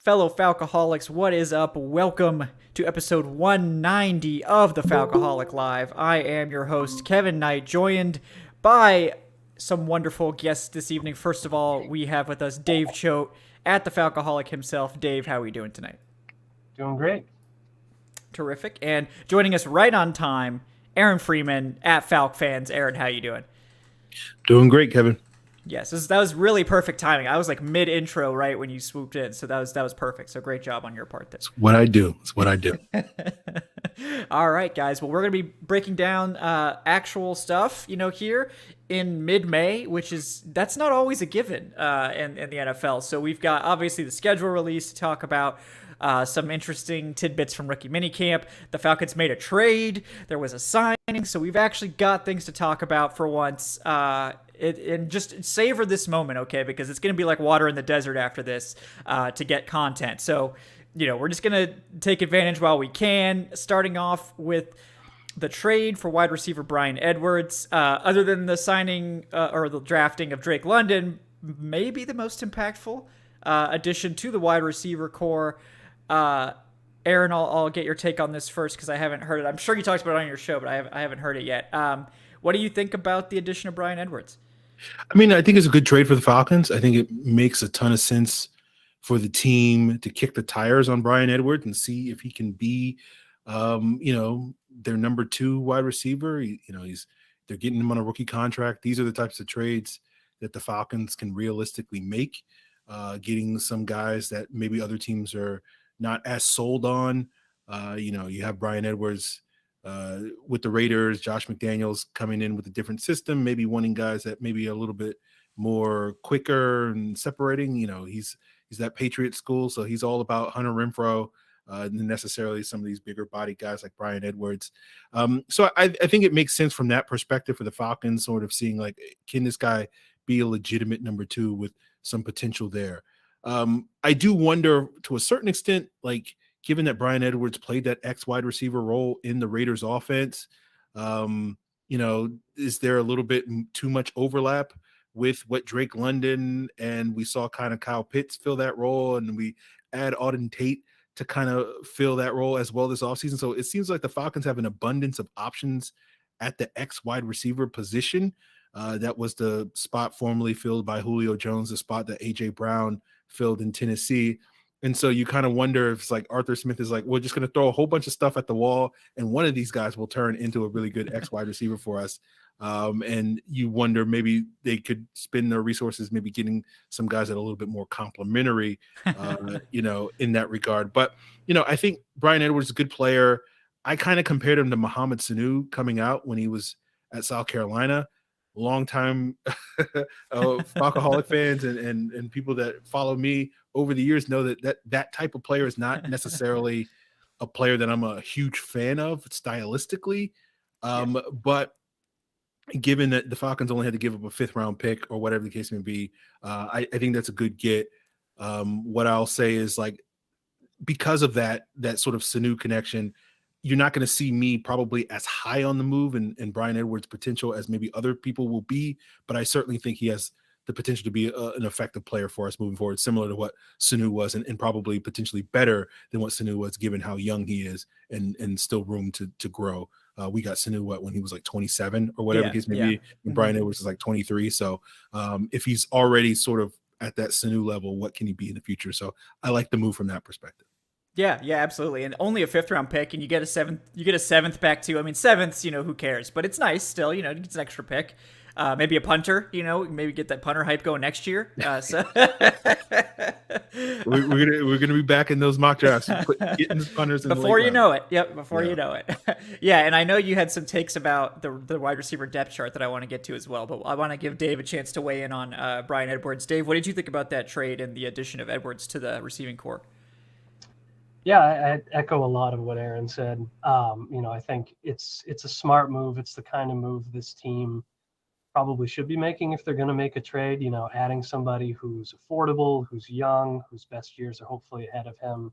Fellow Falcoholics, what is up? Welcome to episode 190 of the Falcoholic Live. I am your host, Kevin Knight, joined by some wonderful guests this evening. First of all, we have with us Dave Choate at the Falcoholic himself. Dave, how are we doing tonight? Doing great. Terrific. And joining us right on time, Aaron Freeman at Falc Fans. Aaron, how you doing? Doing great, Kevin. Yes, that was really perfect timing. I was like mid-intro right when you swooped in, so that was perfect. So great job on your part there. It's what I do. It's what I do. All right, guys. Well, we're going to be breaking down actual stuff, here in mid-May, that's not always a given in the NFL. So we've got obviously the schedule release to talk about. Some interesting tidbits from rookie minicamp. The Falcons made a trade. There was a signing. So we've actually got things to talk about for once. And just savor this moment, okay? Because it's going to be like water in the desert after this to get content. So, we're just going to take advantage while we can, starting off with the trade for wide receiver Bryan Edwards. Other than the signing or the drafting of Drake London, maybe the most impactful addition to the wide receiver core. Aaron, I'll get your take on this first because I haven't heard it. I'm sure you talked about it on your show, but I haven't heard it yet. What do you think about the addition of Bryan Edwards? I mean, I think it's a good trade for the Falcons. I think it makes a ton of sense for the team to kick the tires on Bryan Edwards and see if he can be, their number 2 wide receiver. They're getting him on a rookie contract. These are the types of trades that the Falcons can realistically make, getting some guys that maybe other teams are not as sold on. You have Bryan Edwards with the Raiders, Josh McDaniels coming in with a different system, maybe wanting guys that maybe a little bit more quicker and separating. He's that Patriot school, so he's all about Hunter Renfrow, than necessarily some of these bigger body guys like Bryan Edwards. So I think it makes sense from that perspective for the Falcons, sort of seeing like, can this guy be a legitimate number 2 with some potential there? I do wonder to a certain extent, like, given that Bryan Edwards played that X wide receiver role in the Raiders offense, is there a little bit too much overlap with what Drake London and we saw kind of Kyle Pitts fill that role, and we add Auden Tate to kind of fill that role as well this offseason. So it seems like the Falcons have an abundance of options at the X wide receiver position. That was the spot formerly filled by Julio Jones, the spot that A.J. Brown filled in Tennessee. And so you kind of wonder if it's like Arthur Smith is like, we're just going to throw a whole bunch of stuff at the wall, and one of these guys will turn into a really good X wide receiver for us. And you wonder maybe they could spend their resources maybe getting some guys that are a little bit more complimentary, in that regard. But, I think Bryan Edwards is a good player. I kind of compared him to Mohamed Sanu coming out when he was at South Carolina. Long time Falcoholic fans and people that follow me over the years know that type of player is not necessarily a player that I'm a huge fan of stylistically. But given that the Falcons only had to give up a 5th round pick or whatever the case may be, I think that's a good get. What I'll say is, like, because of that sort of Sanu connection, you're not going to see me probably as high on the move and Bryan Edwards' potential as maybe other people will be, but I certainly think he has the potential to be an effective player for us moving forward, similar to what Sanu was, and probably potentially better than what Sanu was, given how young he is and still room to grow. We got Sanu when he was like 27 or whatever the case may be, and Bryan Edwards is like 23. So if he's already sort of at that Sanu level, what can he be in the future? So I like the move from that perspective. Yeah, absolutely. And only a 5th round pick, and you get a 7th back too. I mean, 7ths, who cares? But it's nice still, it's an extra pick. Maybe a punter, maybe get that punter hype going next year. So we're gonna be back in those mock drafts, getting punters in before you know it. Yep, before you know it. Yeah, and I know you had some takes about the wide receiver depth chart that I want to get to as well, but I want to give Dave a chance to weigh in on Bryan Edwards. Dave, what did you think about that trade and the addition of Edwards to the receiving core? Yeah, I echo a lot of what Aaron said. I think it's a smart move. It's the kind of move this team probably should be making if they're going to make a trade, adding somebody who's affordable, who's young, whose best years are hopefully ahead of him,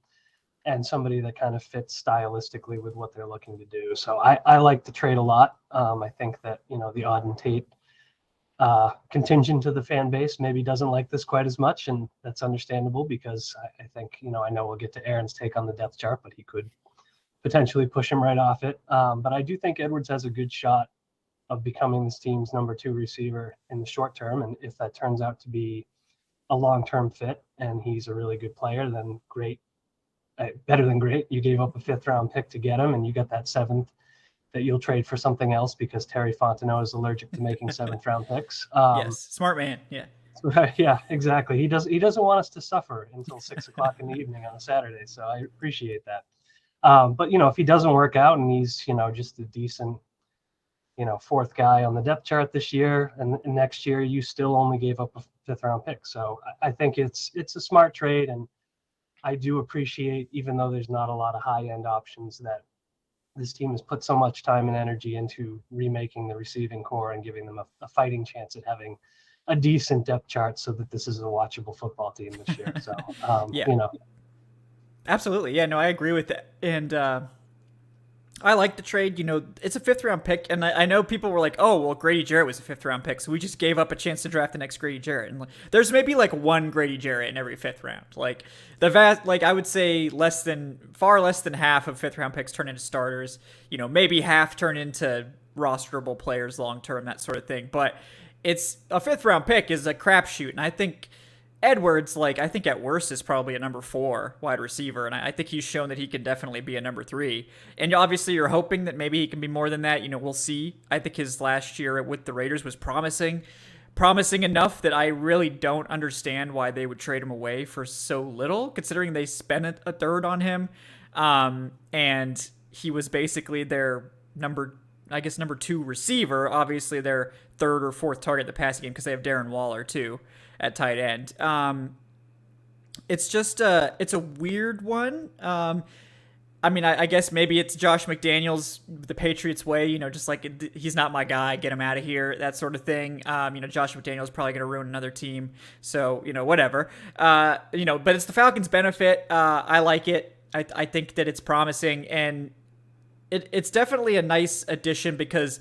and somebody that kind of fits stylistically with what they're looking to do. So I like the trade a lot. I think that, the Auden Tate contingent to the fan base maybe doesn't like this quite as much, and that's understandable because I think, I know we'll get to Aaron's take on the depth chart, but he could potentially push him right off it. But I do think Edwards has a good shot of becoming this team's number 2 receiver in the short term. And if that turns out to be a long-term fit and he's a really good player, then great, better than great. You gave up a 5th round pick to get him, and you got that 7th that you'll trade for something else because Terry Fontenot is allergic to making 7th round picks. Yes, smart man. Yeah. Yeah, exactly. He doesn't want us to suffer until 6 o'clock in the evening on a Saturday. So I appreciate that. But if he doesn't work out and he's just a decent 4th guy on the depth chart this year, and next year you still only gave up a 5th round pick. So I think it's a smart trade, and I do appreciate, even though there's not a lot of high end options, that this team has put so much time and energy into remaking the receiving core and giving them a fighting chance at having a decent depth chart so that this is a watchable football team this year. So, yeah. Absolutely. Yeah, no, I agree with that. And I like the trade. It's a 5th round pick. And I know people were like, oh, well, Grady Jarrett was a 5th round pick, so we just gave up a chance to draft the next Grady Jarrett. And there's maybe one Grady Jarrett in every 5th round. I would say far less than half of 5th round picks turn into starters. Maybe half turn into rosterable players long term, that sort of thing. But it's a 5th round pick is a crapshoot. And I think Edwards, I think at worst is probably a number 4 wide receiver, and I think he's shown that he can definitely be a number 3. And obviously, you're hoping that maybe he can be more than that. We'll see. I think his last year with the Raiders was promising enough that I really don't understand why they would trade him away for so little, considering they spent a 3rd on him, and he was basically their number 2 receiver. Obviously, their 3rd or 4th target in the passing game because they have Darren Waller too at tight end. It's just it's a weird one. I guess maybe it's Josh McDaniels, the Patriots way, just he's not my guy, get him out of here, that sort of thing. Josh McDaniels probably going to ruin another team. So, whatever. But it's the Falcons' benefit. I like it. I think that it's promising, and it's definitely a nice addition because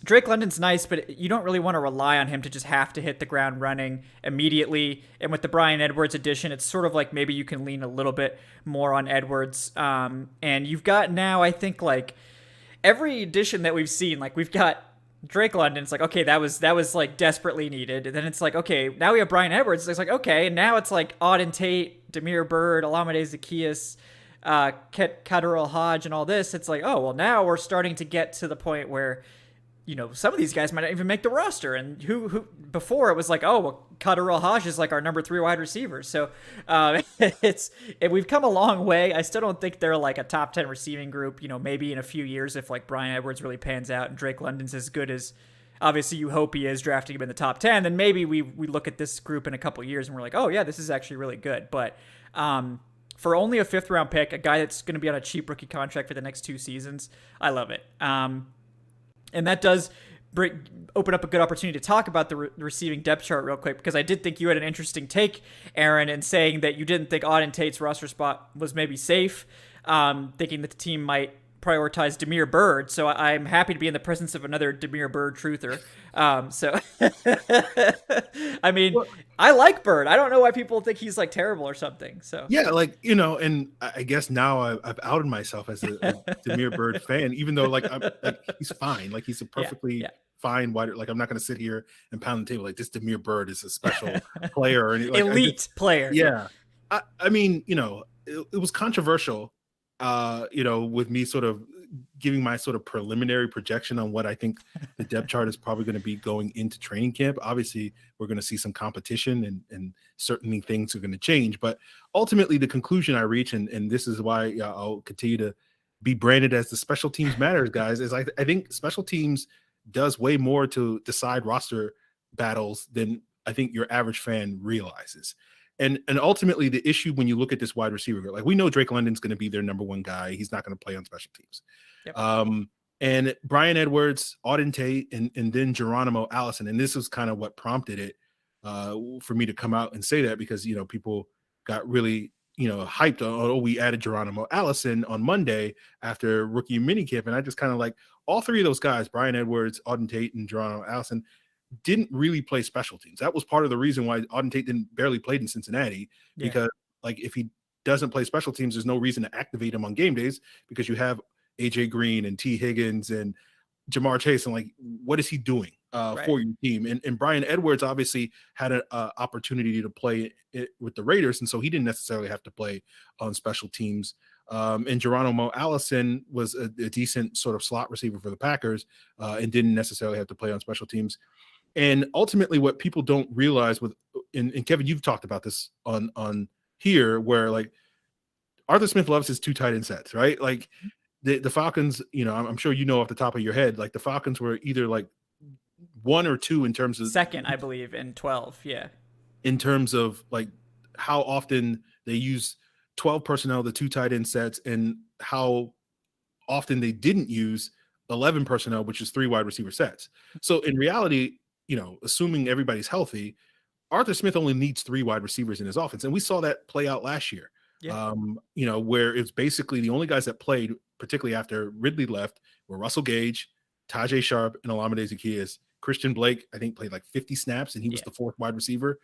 Drake London's nice, but you don't really want to rely on him to just have to hit the ground running immediately. And with the Bryan Edwards addition, it's sort of maybe you can lean a little bit more on Edwards. And you've got now, I think, every addition that we've seen, we've got Drake London. It's okay, that was desperately needed. And then it's okay, now we have Bryan Edwards. It's okay, and now it's Auden Tate, Demir Byrd, Olamide Zaccheaus, Kaderil Hodge, and all this. It's oh, well, now we're starting to get to the point where some of these guys might not even make the roster. And who before it was oh, well, Kaderil Hodge is our number 3 wide receiver. So we've come a long way. I still don't think they're a top 10 receiving group. Maybe in a few years if Bryan Edwards really pans out and Drake London's as good as obviously you hope he is, drafting him in the top 10, then maybe we look at this group in a couple years and we're oh yeah, this is actually really good. But for only a 5th round pick, a guy that's going to be on a cheap rookie contract for the next 2 seasons, I love it. And that does open up a good opportunity to talk about the receiving depth chart real quick, because I did think you had an interesting take, Aaron, in saying that you didn't think Auden Tate's roster spot was maybe safe, thinking that the team might prioritize Demir Byrd. So I'm happy to be in the presence of another Demir Byrd truther. I like Byrd. I don't know why people think he's terrible or something. So yeah, and I guess now I've outed myself as a Demir Byrd fan, even though he's fine. He's a perfectly fine wide. I'm not going to sit here and pound the table this Demir Byrd is a special player or anything. Elite player. Yeah. It was controversial, with me sort of giving my sort of preliminary projection on what I think the depth chart is probably going to be going into training camp. Obviously, we're going to see some competition and certainly things are going to change. But ultimately, the conclusion I reach, and this is why I'll continue to be branded as the special teams matters, guys, is I think special teams does way more to decide roster battles than I think your average fan realizes. And ultimately, the issue when you look at this wide receiver, we know Drake London's going to be their number 1 guy. He's not going to play on special teams. Yep. And Bryan Edwards, Auden Tate, and then Geronimo Allison. And this was kind of what prompted it for me to come out and say that, because, people got really, hyped on, oh, we added Geronimo Allison on Monday after rookie minicamp. And I just kind of all 3 of those guys, Bryan Edwards, Auden Tate, and Geronimo Allison, didn't really play special teams. That was part of the reason why Auden Tate barely played in Cincinnati, because like if he doesn't play special teams, there's no reason to activate him on game days, because you have AJ Green and T Higgins and Jamar Chase, and like, what is he doing for your team? And Bryan Edwards obviously had an opportunity to play it with the Raiders, and so he didn't necessarily have to play on special teams. And Geronimo Allison was a decent sort of slot receiver for the Packers, and didn't necessarily have to play on special teams. And ultimately, what people don't realize and Kevin, you've talked about this on here, where like Arthur Smith loves his 2 tight end sets, right? Like the Falcons, I'm sure off the top of your head, like the Falcons were either like 1 or 2 in terms of second, I believe, in 12. Yeah. In terms of like how often they use 12 personnel, the 2 tight end sets, and how often they didn't use 11 personnel, which is 3 wide receiver sets. So in reality, assuming everybody's healthy, Arthur Smith only needs 3 wide receivers in his offense. And we saw that play out last year, where it's basically the only guys that played, particularly after Ridley left, were Russell Gage, Tajay Sharp, and Olamide Zaccheaus. Christian Blake, I think, played like 50 snaps, and he was the 4th wide receiver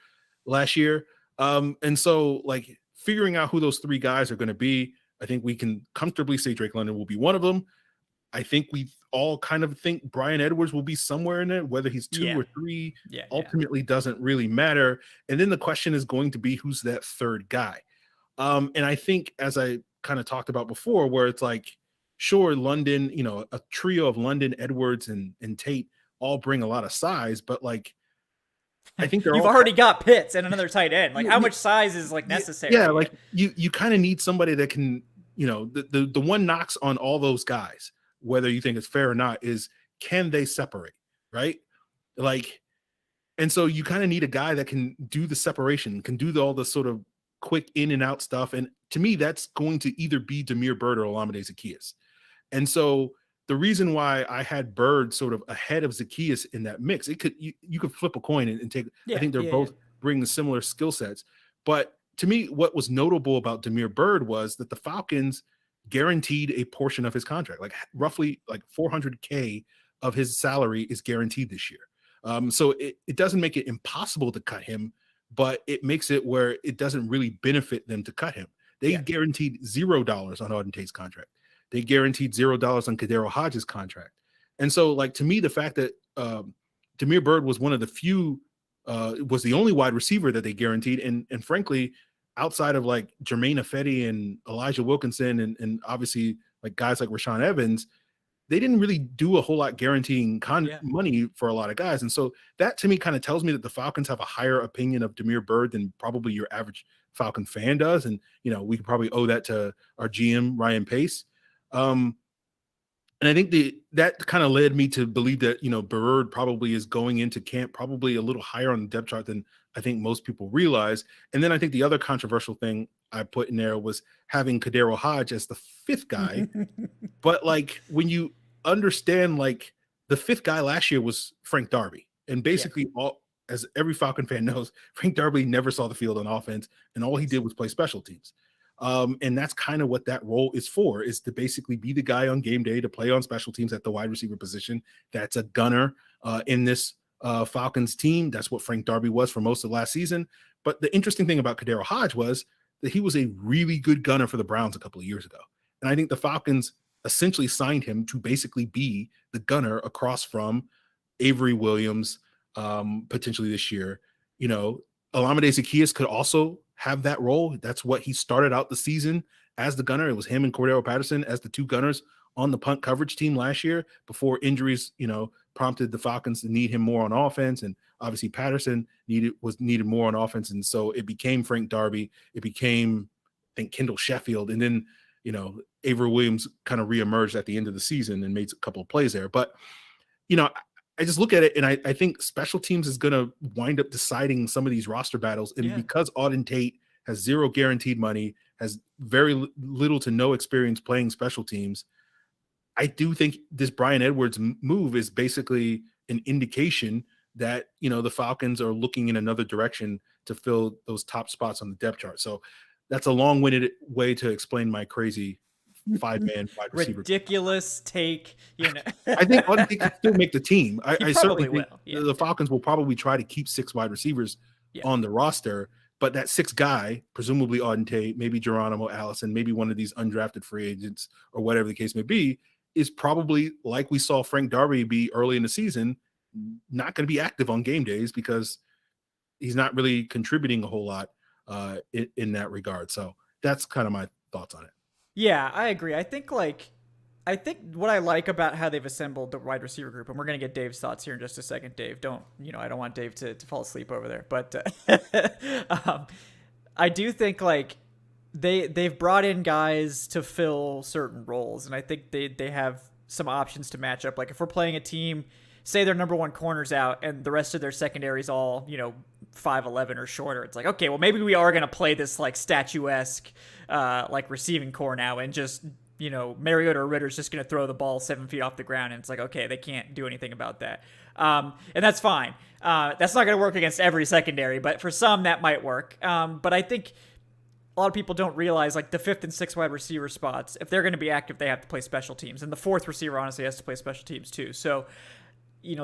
last year. And so like figuring out who those 3 guys are going to be, I think we can comfortably say Drake London will be one of them. I think we all kind of think Bryan Edwards will be somewhere in it, whether he's 2 or 3 ultimately doesn't really matter. And then the question is going to be, who's that 3rd guy? And I think, as I kind of talked about before, where it's like, sure, London, a trio of London, Edwards, and Tate all bring a lot of size, but like, I think you've already got Pitts and another tight end. Like, how much size is like necessary? Yeah, like you kind of need somebody that can, the one knocks on all those guys, whether you think it's fair or not, is can they separate, right? Like, and so you kind of need a guy that can do the separation, can do all the sort of quick in and out stuff. And to me, that's going to either be Damiere Byrd or Olamide Zaccheaus. And so the reason why I had Byrd sort of ahead of Zaccheaus in that mix, you could flip a coin and take. I think they're both bringing similar skill sets. But to me, what was notable about Damiere Byrd was that the Falcons guaranteed a portion of his contract, like roughly like $400K of his salary is guaranteed this year. So it doesn't make it impossible to cut him, but it makes it where it doesn't really benefit them to cut him. They guaranteed $0 on Auden Tate's contract. They guaranteed $0 on Kadero Hodges' contract. And so, like, to me, the fact that Damiere Byrd was one of the few, was the only wide receiver that they guaranteed. And frankly, outside of like Jermaine Ifedi and Elijah Wilkinson and obviously like guys like Rashaan Evans, they didn't really do a whole lot guaranteeing money for a lot of guys. And so that to me kind of tells me that the Falcons have a higher opinion of Damiere Byrd than probably your average Falcon fan does. And, we could probably owe that to our GM, Ryan Pace. And I think that kind of led me to believe that, Byrd probably is going into camp probably a little higher on the depth chart than I think most people realize. And then I think the other controversial thing I put in there was having Kadero Hodge as the 5th guy. But like, when you understand, like, the 5th guy last year was Frank Darby. And basically as every Falcon fan knows, Frank Darby never saw the field on offense, and all he did was play special teams. And that's kind of what that role is for, is to basically be the guy on game day to play on special teams at the wide receiver position. That's a gunner in this Falcons team. That's what Frank Darby was for most of last season. But the interesting thing about Kadero Hodge was that he was a really good gunner for the Browns a couple of years ago. And I think the Falcons essentially signed him to basically be the gunner across from Avery Williams, potentially this year. Olamide Zaccheaus could also have that role. That's what he started out the season as, the gunner. It was him and Cordero Patterson as the 2 gunners on the punt coverage team last year before injuries, prompted the Falcons to need him more on offense. And obviously Patterson was needed more on offense. And so it became Frank Darby. It became, I think, Kendall Sheffield. And then, Avery Williams kind of reemerged at the end of the season and made a couple of plays there. But, I just look at it and I think special teams is going to wind up deciding some of these roster battles. And because Auden Tate has 0 guaranteed money, has very little to no experience playing special teams, I do think this Bryan Edwards move is basically an indication that, the Falcons are looking in another direction to fill those top spots on the depth chart. So that's a long-winded way to explain my crazy 5-man wide receiver. Ridiculous take, I think Auden Tate can still make the team. I certainly think will. Yeah. the Falcons will probably try to keep 6 wide receivers on the roster, but that 6th guy, presumably Auden Tate, maybe Geronimo Allison, maybe one of these undrafted free agents or whatever the case may be, is probably, like we saw Frank Darby be early in the season, not going to be active on game days because he's not really contributing a whole lot in that regard. So that's kind of my thoughts on it. Yeah, I agree. I think what I like about how they've assembled the wide receiver group, and we're going to get Dave's thoughts here in just a second. Dave, I don't want Dave to fall asleep over there, but I do think like they've brought in guys to fill certain roles, and I think they have some options to match up. Like if we're playing a team, say their number 1 corner's out and the rest of their secondary's all, 5'11" or shorter. It's like, okay, well maybe we are going to play this like statuesque like receiving core now and just, Mariota or Ritter's just going to throw the ball 7 feet off the ground. And it's like, okay, they can't do anything about that. And that's fine. That's not going to work against every secondary, but for some that might work. But I think a lot of people don't realize like the 5th and 6th wide receiver spots, if they're going to be active, they have to play special teams. And the 4th receiver honestly has to play special teams too. So,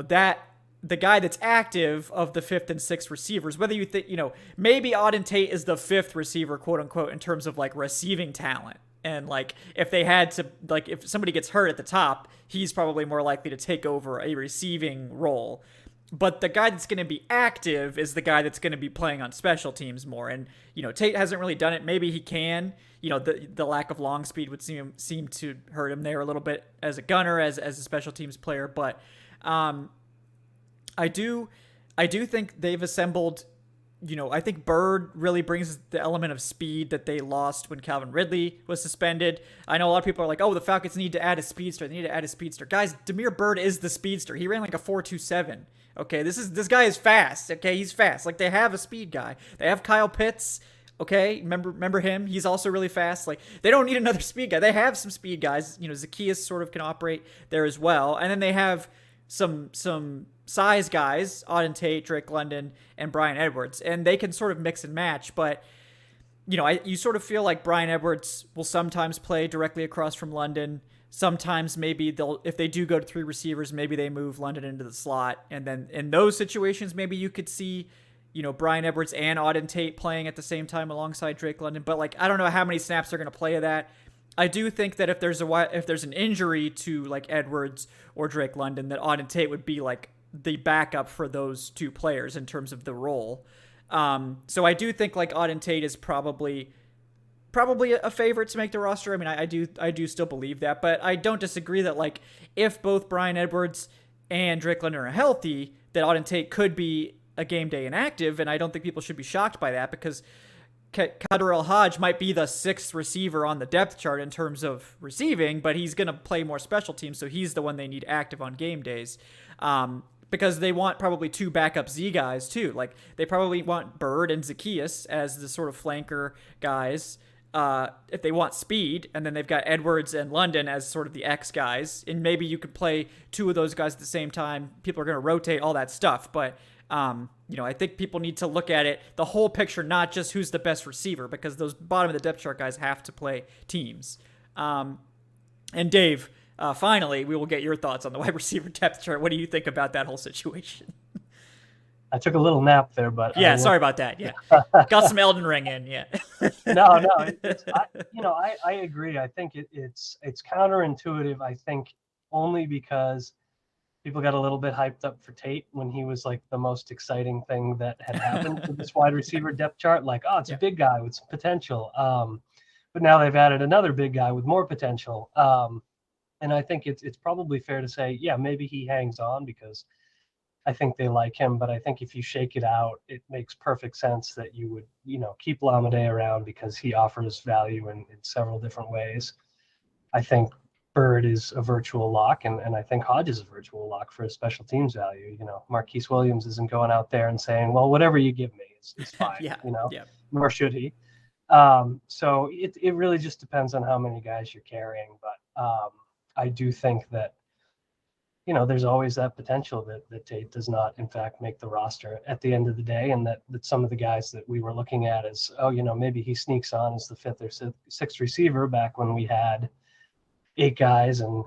that the guy that's active of the 5th and 6th receivers, whether you think, maybe Auden Tate is the 5th receiver, quote unquote, in terms of like receiving talent. And like, if they had to, like, if somebody gets hurt at the top, he's probably more likely to take over a receiving role. But the guy that's going to be active is the guy that's going to be playing on special teams more. And, Tate hasn't really done it. Maybe he can. The lack of long speed would seem to hurt him there a little bit as a gunner, as a special teams player. But I do think they've assembled, I think Bird really brings the element of speed that they lost when Calvin Ridley was suspended. I know a lot of people are like, oh, the Falcons need to add a speedster. They need to add a speedster. Guys, Damiere Byrd is the speedster. He ran like a 4.27. Okay, this guy is fast. Okay, he's fast. Like they have a speed guy. They have Kyle Pitts. Okay, remember him? He's also really fast. Like they don't need another speed guy. They have some speed guys. Zacchaeus sort of can operate there as well. And then they have some size guys, Auden Tate, Drake London, and Bryan Edwards, and they can sort of mix and match. But you sort of feel like Bryan Edwards will sometimes play directly across from London. Sometimes maybe if they do go to 3 receivers, maybe they move London into the slot, and then in those situations, maybe you could see Bryan Edwards and Auden Tate playing at the same time alongside Drake London. But like I don't know how many snaps they're going to play of that. I do think that if there's an injury to like Edwards or Drake London, that Auden Tate would be like the backup for those 2 players in terms of the role. So I do think like Auden Tate is probably a favorite to make the roster. I mean, I do still believe that, but I don't disagree that like if both Bryan Edwards and Drake London are healthy, that Auden Tate could be a game day inactive, and I don't think people should be shocked by that because Kader Hodge might be the 6th receiver on the depth chart in terms of receiving, but he's going to play more special teams, so he's the one they need active on game days. Because they want probably 2 backup Z guys too. Like they probably want Bird and Zacchaeus as the sort of flanker guys. If they want speed, and then they've got Edwards and London as sort of the X guys, and maybe you could play 2 of those guys at the same time. People are going to rotate all that stuff, but I think people need to look at it, the whole picture, not just who's the best receiver, because those bottom of the depth chart guys have to play teams. And Dave, finally, we will get your thoughts on the wide receiver depth chart. What do you think about that whole situation? I took a little nap there, but yeah, sorry about that. Yeah, got some Elden Ring in. Yeah. No, I agree. I think it's counterintuitive. I think only because people got a little bit hyped up for Tate when he was like the most exciting thing that had happened to this wide receiver depth chart. Like, oh, it's a big guy with some potential. But now they've added another big guy with more potential. And I think it's probably fair to say, yeah, maybe he hangs on because I think they like him. But I think if you shake it out, it makes perfect sense that you would, keep Lamade around because he offers value in several different ways. I think Bird is a virtual lock, and I think Hodge is a virtual lock for his special teams value. Marquise Williams isn't going out there and saying, well, whatever you give me is fine, nor should he. So it really just depends on how many guys you're carrying. But I do think that, there's always that potential that Tate does not, in fact, make the roster at the end of the day, and that some of the guys that we were looking at as, maybe he sneaks on as the 5th or 6th receiver back when we had 8 guys, and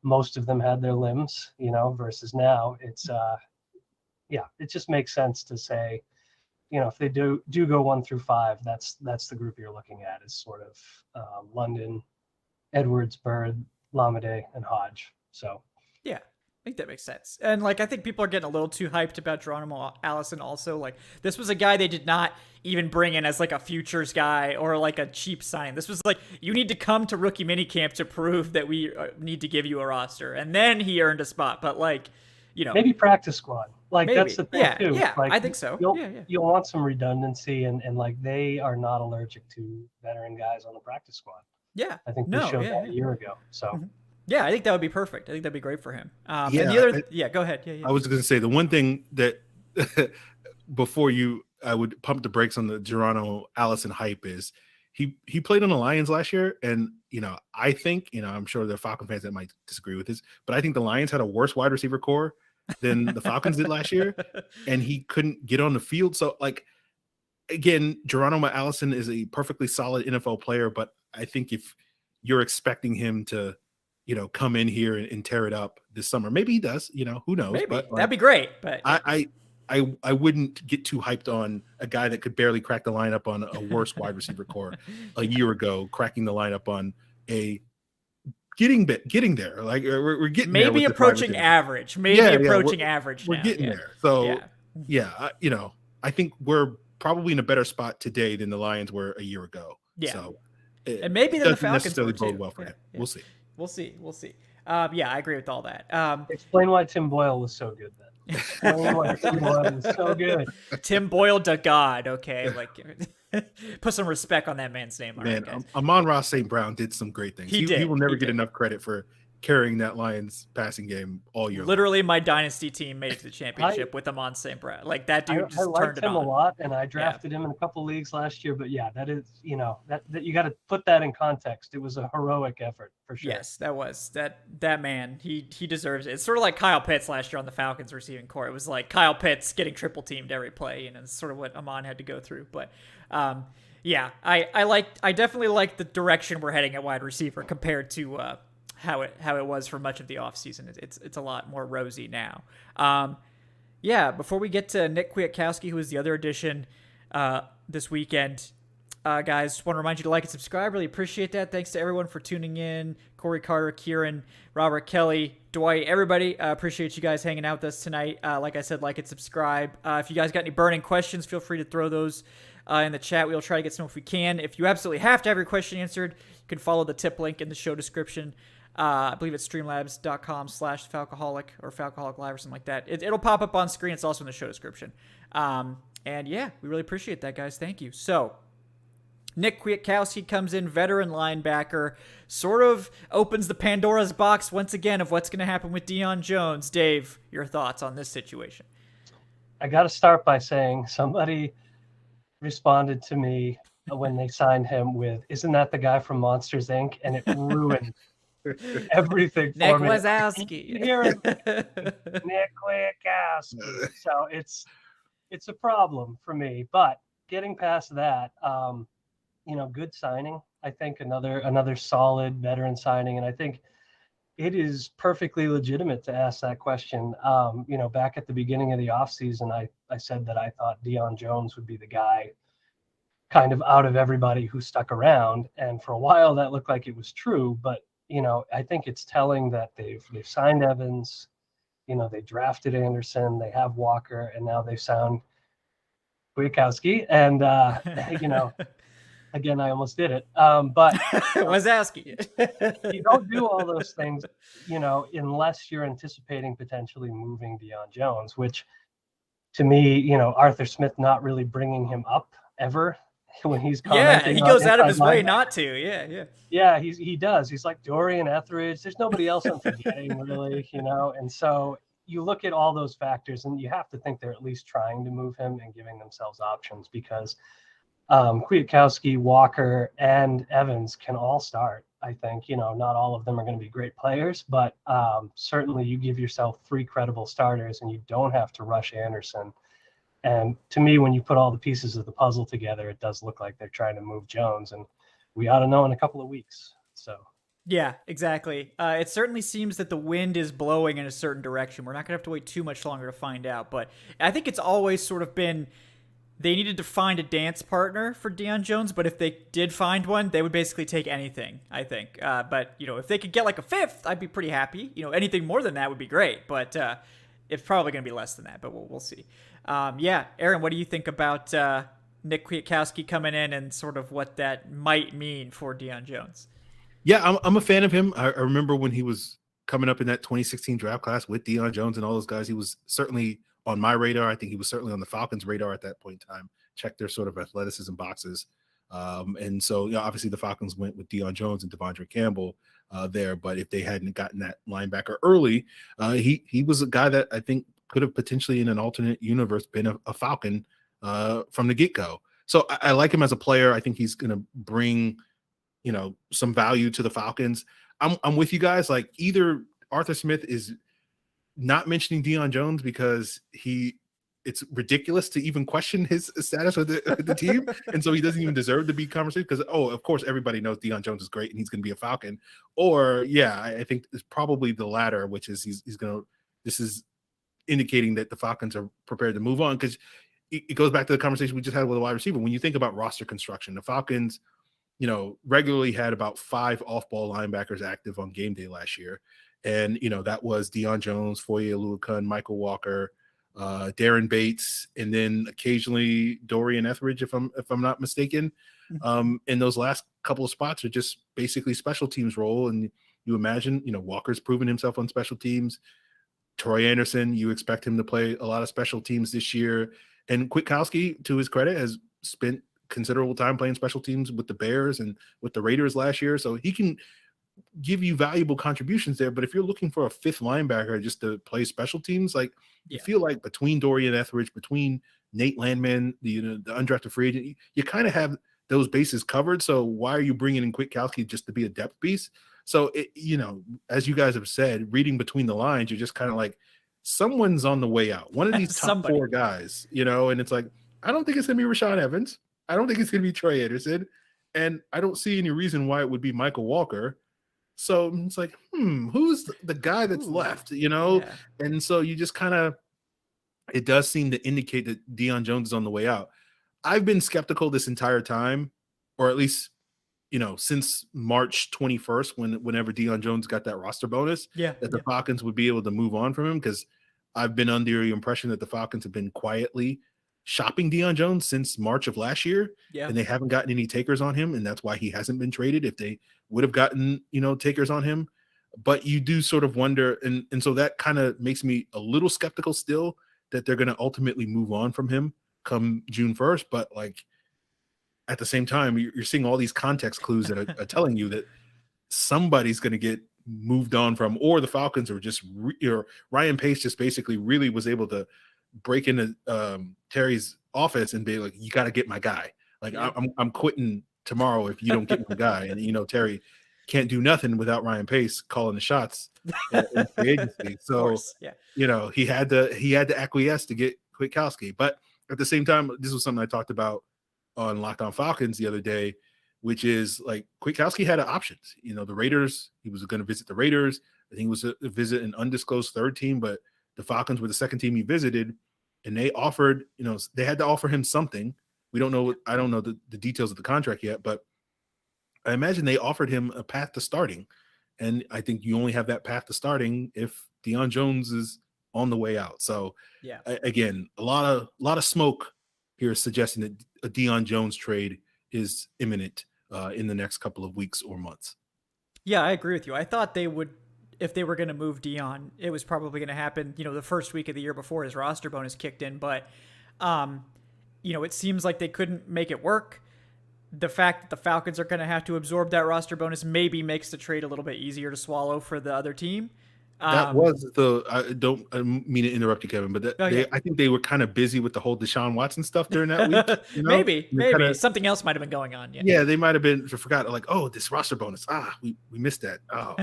most of them had their limbs, versus now it's it just makes sense to say, if they do go 1 through 5, that's the group you're looking at, is sort of London, Edwards, Bird, Lamade, and Hodge. So yeah, I think that makes sense. And like, I think people are getting a little too hyped about Geronimo Allison also. Like, this was a guy they did not even bring in as like a futures guy or like a cheap sign. This was like, you need to come to rookie minicamp to prove that we need to give you a roster. And then he earned a spot. But like, maybe practice squad. Like, maybe. That's the thing too. Yeah, like, I think so. You'll want some redundancy, and like, they are not allergic to veteran guys on the practice squad. Yeah. I think they showed that a year ago. So mm-hmm. Yeah, I think that would be perfect. I think that'd be great for him. And the other, go ahead. Yeah. I was going to say the one thing that before I would pump the brakes on the Geronimo Allison hype is he played on the Lions last year, and I think I'm sure there are Falcon fans that might disagree with this, but I think the Lions had a worse wide receiver core than the Falcons did last year, and he couldn't get on the field. So like, again, Geronimo Allison is a perfectly solid NFL player, but I think if you're expecting him to come in here and tear it up this summer, maybe he does, who knows? Maybe. But that'd be great. But I wouldn't get too hyped on a guy that could barely crack the lineup on a worse wide receiver core a year ago, cracking the lineup on a getting there. Like, we're getting maybe there approaching average. Maybe approaching average. We're getting there. So I think we're probably in a better spot today than the Lions were a year ago. Yeah. So and maybe then the Falcons necessarily too. bode well for him. Yeah. We'll see. We'll see. Yeah, I agree with all that. Explain why Tim Boyle was so good then. Explain why Tim Boyle was so good. Tim Boyle to God, okay? Like, put some respect on that man's name. Man, right, Amon-Ra St. Brown did some great things. He did. He will never get enough credit for carrying that Lions passing game all year. Literally, my dynasty team made it to the championship with Amon St. Brown. Like, that dude just turned it on. I liked him a lot, and I drafted him in a couple leagues last year. But yeah, that is, that you got to put that in context. It was a heroic effort for sure. Yes, that was that man. He deserves it. It's sort of like Kyle Pitts last year on the Falcons receiving core. It was like Kyle Pitts getting triple teamed every play, and it's sort of what Amon had to go through. But yeah, I definitely like the direction we're heading at wide receiver compared to how it was for much of the offseason. It's a lot more rosy now. Yeah, before we get to Nick Kwiatkoski, who is the other addition this weekend, guys, just want to remind you to like and subscribe. Really appreciate that. Thanks to everyone for tuning in. Corey Carter, Kieran, Robert Kelly, Dwight, everybody. Appreciate you guys hanging out with us tonight. Like I said, like and subscribe. If you guys got any burning questions, feel free to throw those in the chat. We'll try to get some if we can. If you absolutely have to have your question answered, you can follow the tip link in the show description. I believe it's streamlabs.com/Falcoholic or Falcoholic Live or something like that. It'll pop up on screen. It's also in the show description. And yeah, we really appreciate that, guys. Thank you. So Nick Kwiatkoski comes in, veteran linebacker, sort of opens the Pandora's box once again of what's going to happen with Dion Jones. Dave, your thoughts on this situation? I got to start by saying somebody responded to me when they signed him with, "Isn't that the guy from Monsters, Inc.?" And it ruined everything for Nick me. Wazowski. Nick Kwiatkoski. So it's a problem for me. But getting past that, good signing. I think another solid veteran signing, and I think it is perfectly legitimate to ask that question. Back at the beginning of the offseason, I said that I thought Dion Jones would be the guy kind of out of everybody who stuck around. And for a while that looked like it was true, but I think it's telling that they've signed Evans, they drafted Anderson, they have Walker, and now they've signed Kwiatkoski. And, again, I almost did it. But Wazowski. You don't do all those things, unless you're anticipating potentially moving Dion Jones, which to me, Arthur Smith not really bringing him up ever when he's commenting. Yeah, he goes out of his way not to. Yeah, he does. He's like Dorian Etheridge. There's nobody else I'm forgetting, really, And so you look at all those factors, and you have to think they're at least trying to move him and giving themselves options, because Kwiatkoski, Walker, and Evans can all start. I think, not all of them are going to be great players, but certainly you give yourself 3 credible starters, and you don't have to rush Anderson. And to me, when you put all the pieces of the puzzle together, it does look like they're trying to move Jones, and we ought to know in a couple of weeks. So Yeah, exactly. It certainly seems that the wind is blowing in a certain direction. We're not going to have to wait too much longer to find out. But I think it's always sort of been they needed to find a dance partner for Dion Jones, but if they did find one, they would basically take anything, I think. But, if they could get like a fifth, I'd be pretty happy. Anything more than that would be great. But it's probably going to be less than that, but we'll see. Yeah, Aaron, what do you think about Nick Kwiatkoski coming in and sort of what that might mean for Dion Jones? Yeah, I'm a fan of him. I remember when he was coming up in that 2016 draft class with Dion Jones and all those guys. He was certainly on my radar. I think he was certainly on the Falcons' radar at that point in time. Check their sort of athleticism boxes. And so, obviously the Falcons went with Dion Jones and Devondre Campbell there. But if they hadn't gotten that linebacker early, he was a guy that I think could have potentially in an alternate universe been a Falcon from the get-go. So I like him as a player. I think he's going to bring some value to the Falcons. I'm with you guys. Like, either Arthur Smith is not mentioning Dion Jones because it's ridiculous to even question his status with the team. And so he doesn't even deserve to be conversation because, of course, everybody knows Dion Jones is great and he's going to be a Falcon. Or, yeah, I think it's probably the latter, which is this is indicating that the Falcons are prepared to move on, because it goes back to the conversation we just had with the wide receiver. When you think about roster construction, the Falcons, regularly had about 5 off-ball linebackers active on game day last year. And, that was Dion Jones, Foye Oluokun, Michael Walker, Darren Bates, and then occasionally Dorian Etheridge, if I'm not mistaken. And those last couple of spots are just basically special teams role. And you imagine, Walker's proven himself on special teams. Troy Anderson, you expect him to play a lot of special teams this year. And Kwiatkoski, to his credit, has spent considerable time playing special teams with the Bears and with the Raiders last year. So he can give you valuable contributions there. But if you're looking for a 5th linebacker just to play special teams, like, you feel like between Dorian Etheridge, between Nate Landman, the undrafted free agent, you kind of have those bases covered. So why are you bringing in Kwiatkoski just to be a depth piece? So, as you guys have said, reading between the lines, you're just kind of like, someone's on the way out. One of these top 4 guys, and it's like, I don't think it's going to be Rashaan Evans. I don't think it's going to be Troy Anderson. And I don't see any reason why it would be Michael Walker. So it's like, who's the guy that's left, Yeah. And so you just kind of, it does seem to indicate that Dion Jones is on the way out. I've been skeptical this entire time, or at least, since March 21st, whenever Dion Jones got that roster bonus, that the Falcons would be able to move on from him, because I've been under the impression that the Falcons have been quietly shopping Dion Jones since March of last year, and they haven't gotten any takers on him, and that's why he hasn't been traded. If they would have gotten, takers on him, but you do sort of wonder, and so that kind of makes me a little skeptical still that they're going to ultimately move on from him come June 1st. But, like, at the same time, you're seeing all these context clues that are telling you that somebody's going to get moved on from, or the Falcons are just, Ryan Pace just basically really was able to break into Terry's office and be like, you got to get my guy. Like, I'm quitting tomorrow if you don't get my guy. And, Terry can't do nothing without Ryan Pace calling the shots in free agency. So, he had to acquiesce to get Kwiatkoski. But at the same time, this was something I talked about on Locked On Falcons the other day, which is, like, Kwiatkoski had options. The Raiders, he was going to visit the Raiders. I think he was to visit an undisclosed 3rd team, but the Falcons were the 2nd team he visited, and they offered, they had to offer him something. We don't know. I don't know the details of the contract yet, but I imagine they offered him a path to starting. And I think you only have that path to starting if Dion Jones is on the way out. So again, a lot of smoke here suggesting that a Dion Jones trade is imminent in the next couple of weeks or months. Yeah, I agree with you. I thought they would, if they were going to move Dion, it was probably going to happen, the first week of the year before his roster bonus kicked in. But, it seems like they couldn't make it work. The fact that the Falcons are going to have to absorb that roster bonus maybe makes the trade a little bit easier to swallow for the other team. That was I don't mean to interrupt you, Kevin, but I think they were kind of busy with the whole Deshaun Watson stuff during that week. Maybe something else might have been going on. Yeah, they might have been forgot, like, oh, this roster bonus. We missed that. Oh,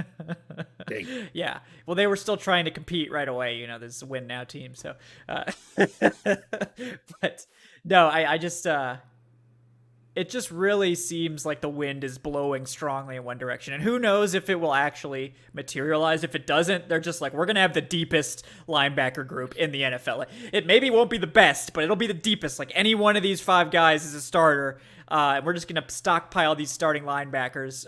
dang. Yeah. Well, they were still trying to compete right away. This is a win now team. So, but no, I just it just really seems like the wind is blowing strongly in one direction. And who knows if it will actually materialize. If it doesn't, they're just like, we're going to have the deepest linebacker group in the NFL. It maybe won't be the best, but it'll be the deepest. Like any one of these 5 guys is a starter. And we're just going to stockpile these starting linebackers.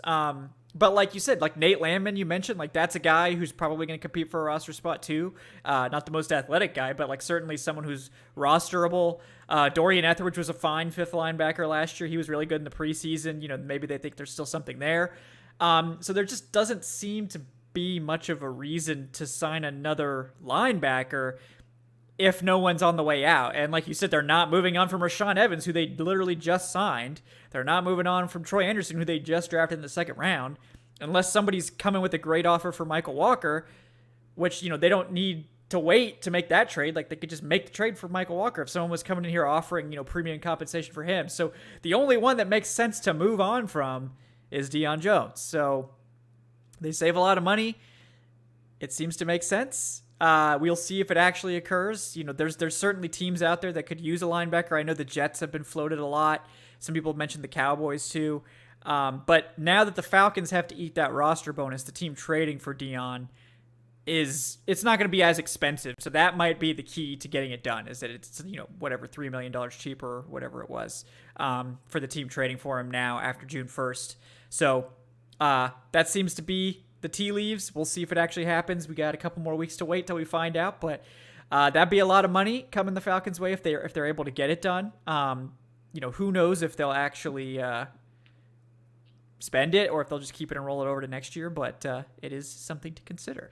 But like you said, like Nate Landman, you mentioned, like that's a guy who's probably going to compete for a roster spot too. Not the most athletic guy, but like certainly someone who's rosterable. Dorian Etheridge was a fine 5th linebacker last year. He was really good in the preseason. You know, maybe they think there's still something there. So there just doesn't seem to be much of a reason to sign another linebacker if no one's on the way out. And like you said, they're not moving on from Rashaan Evans, who they literally just signed. They're not moving on from Troy Anderson, who they just drafted in the 2nd round, unless somebody's coming with a great offer for Michael Walker, which, you know, they don't need to wait to make that trade. Like they could just make the trade for Michael Walker if someone was coming in here offering, you know, premium compensation for him. So the only one that makes sense to move on from is Dion Jones. So they save a lot of money. It seems to make sense. We'll see if it actually occurs. You know, there's certainly teams out there that could use a linebacker. I know the Jets have been floated a lot. Some people have mentioned the Cowboys too. But now that the Falcons have to eat that roster bonus, the team trading for Dion it's not going to be as expensive. So that might be the key to getting it done, is that it's, you know, whatever, $3 million cheaper, whatever it was, for the team trading for him now after June 1st. So that seems to be the tea leaves. We'll see if it actually happens. We got a couple more weeks to wait till we find out, but that'd be a lot of money coming the Falcons' way if they're able to get it done. You know, who knows if they'll actually spend it or if they'll just keep it and roll it over to next year, but it is something to consider.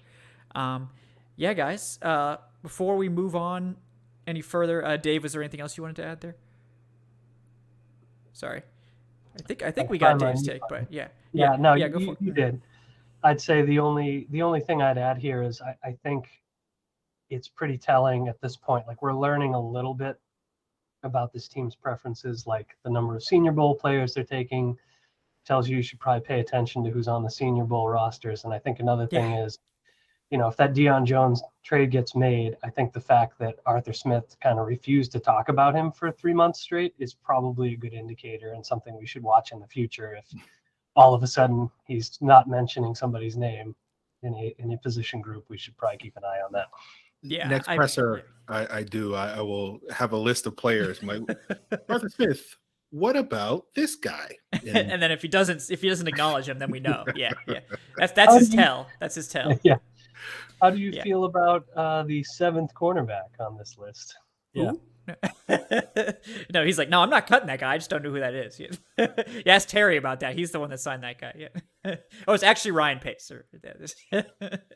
Yeah, guys, before we move on any further, Dave, was there anything else you wanted to add there? Sorry. I think we got Dave's take, but yeah. No, go for it. You did. I'd say the only thing I'd add here is I think it's pretty telling at this point. Like, we're learning a little bit about this team's preferences, like the number of Senior Bowl players they're taking tells you should probably pay attention to who's on the Senior Bowl rosters. And I think another thing is, you know, if that Dion Jones trade gets made, I think the fact that Arthur Smith kind of refused to talk about him for 3 months straight is probably a good indicator and something we should watch in the future. If all of a sudden he's not mentioning somebody's name in a position group, we should probably keep an eye on that. Yeah. Next presser, I will have a list of players. Arthur Smith, what about this guy? And then if he doesn't acknowledge him, then we know. Yeah. That's his tell. That's his tell. Yeah. How do you feel about the 7th cornerback on this list? Yeah. No, he's like, no, I'm not cutting that guy. I just don't know who that is. Yeah, ask Terry about that. He's the one that signed that guy. Yeah. Oh, it's actually Ryan Pace.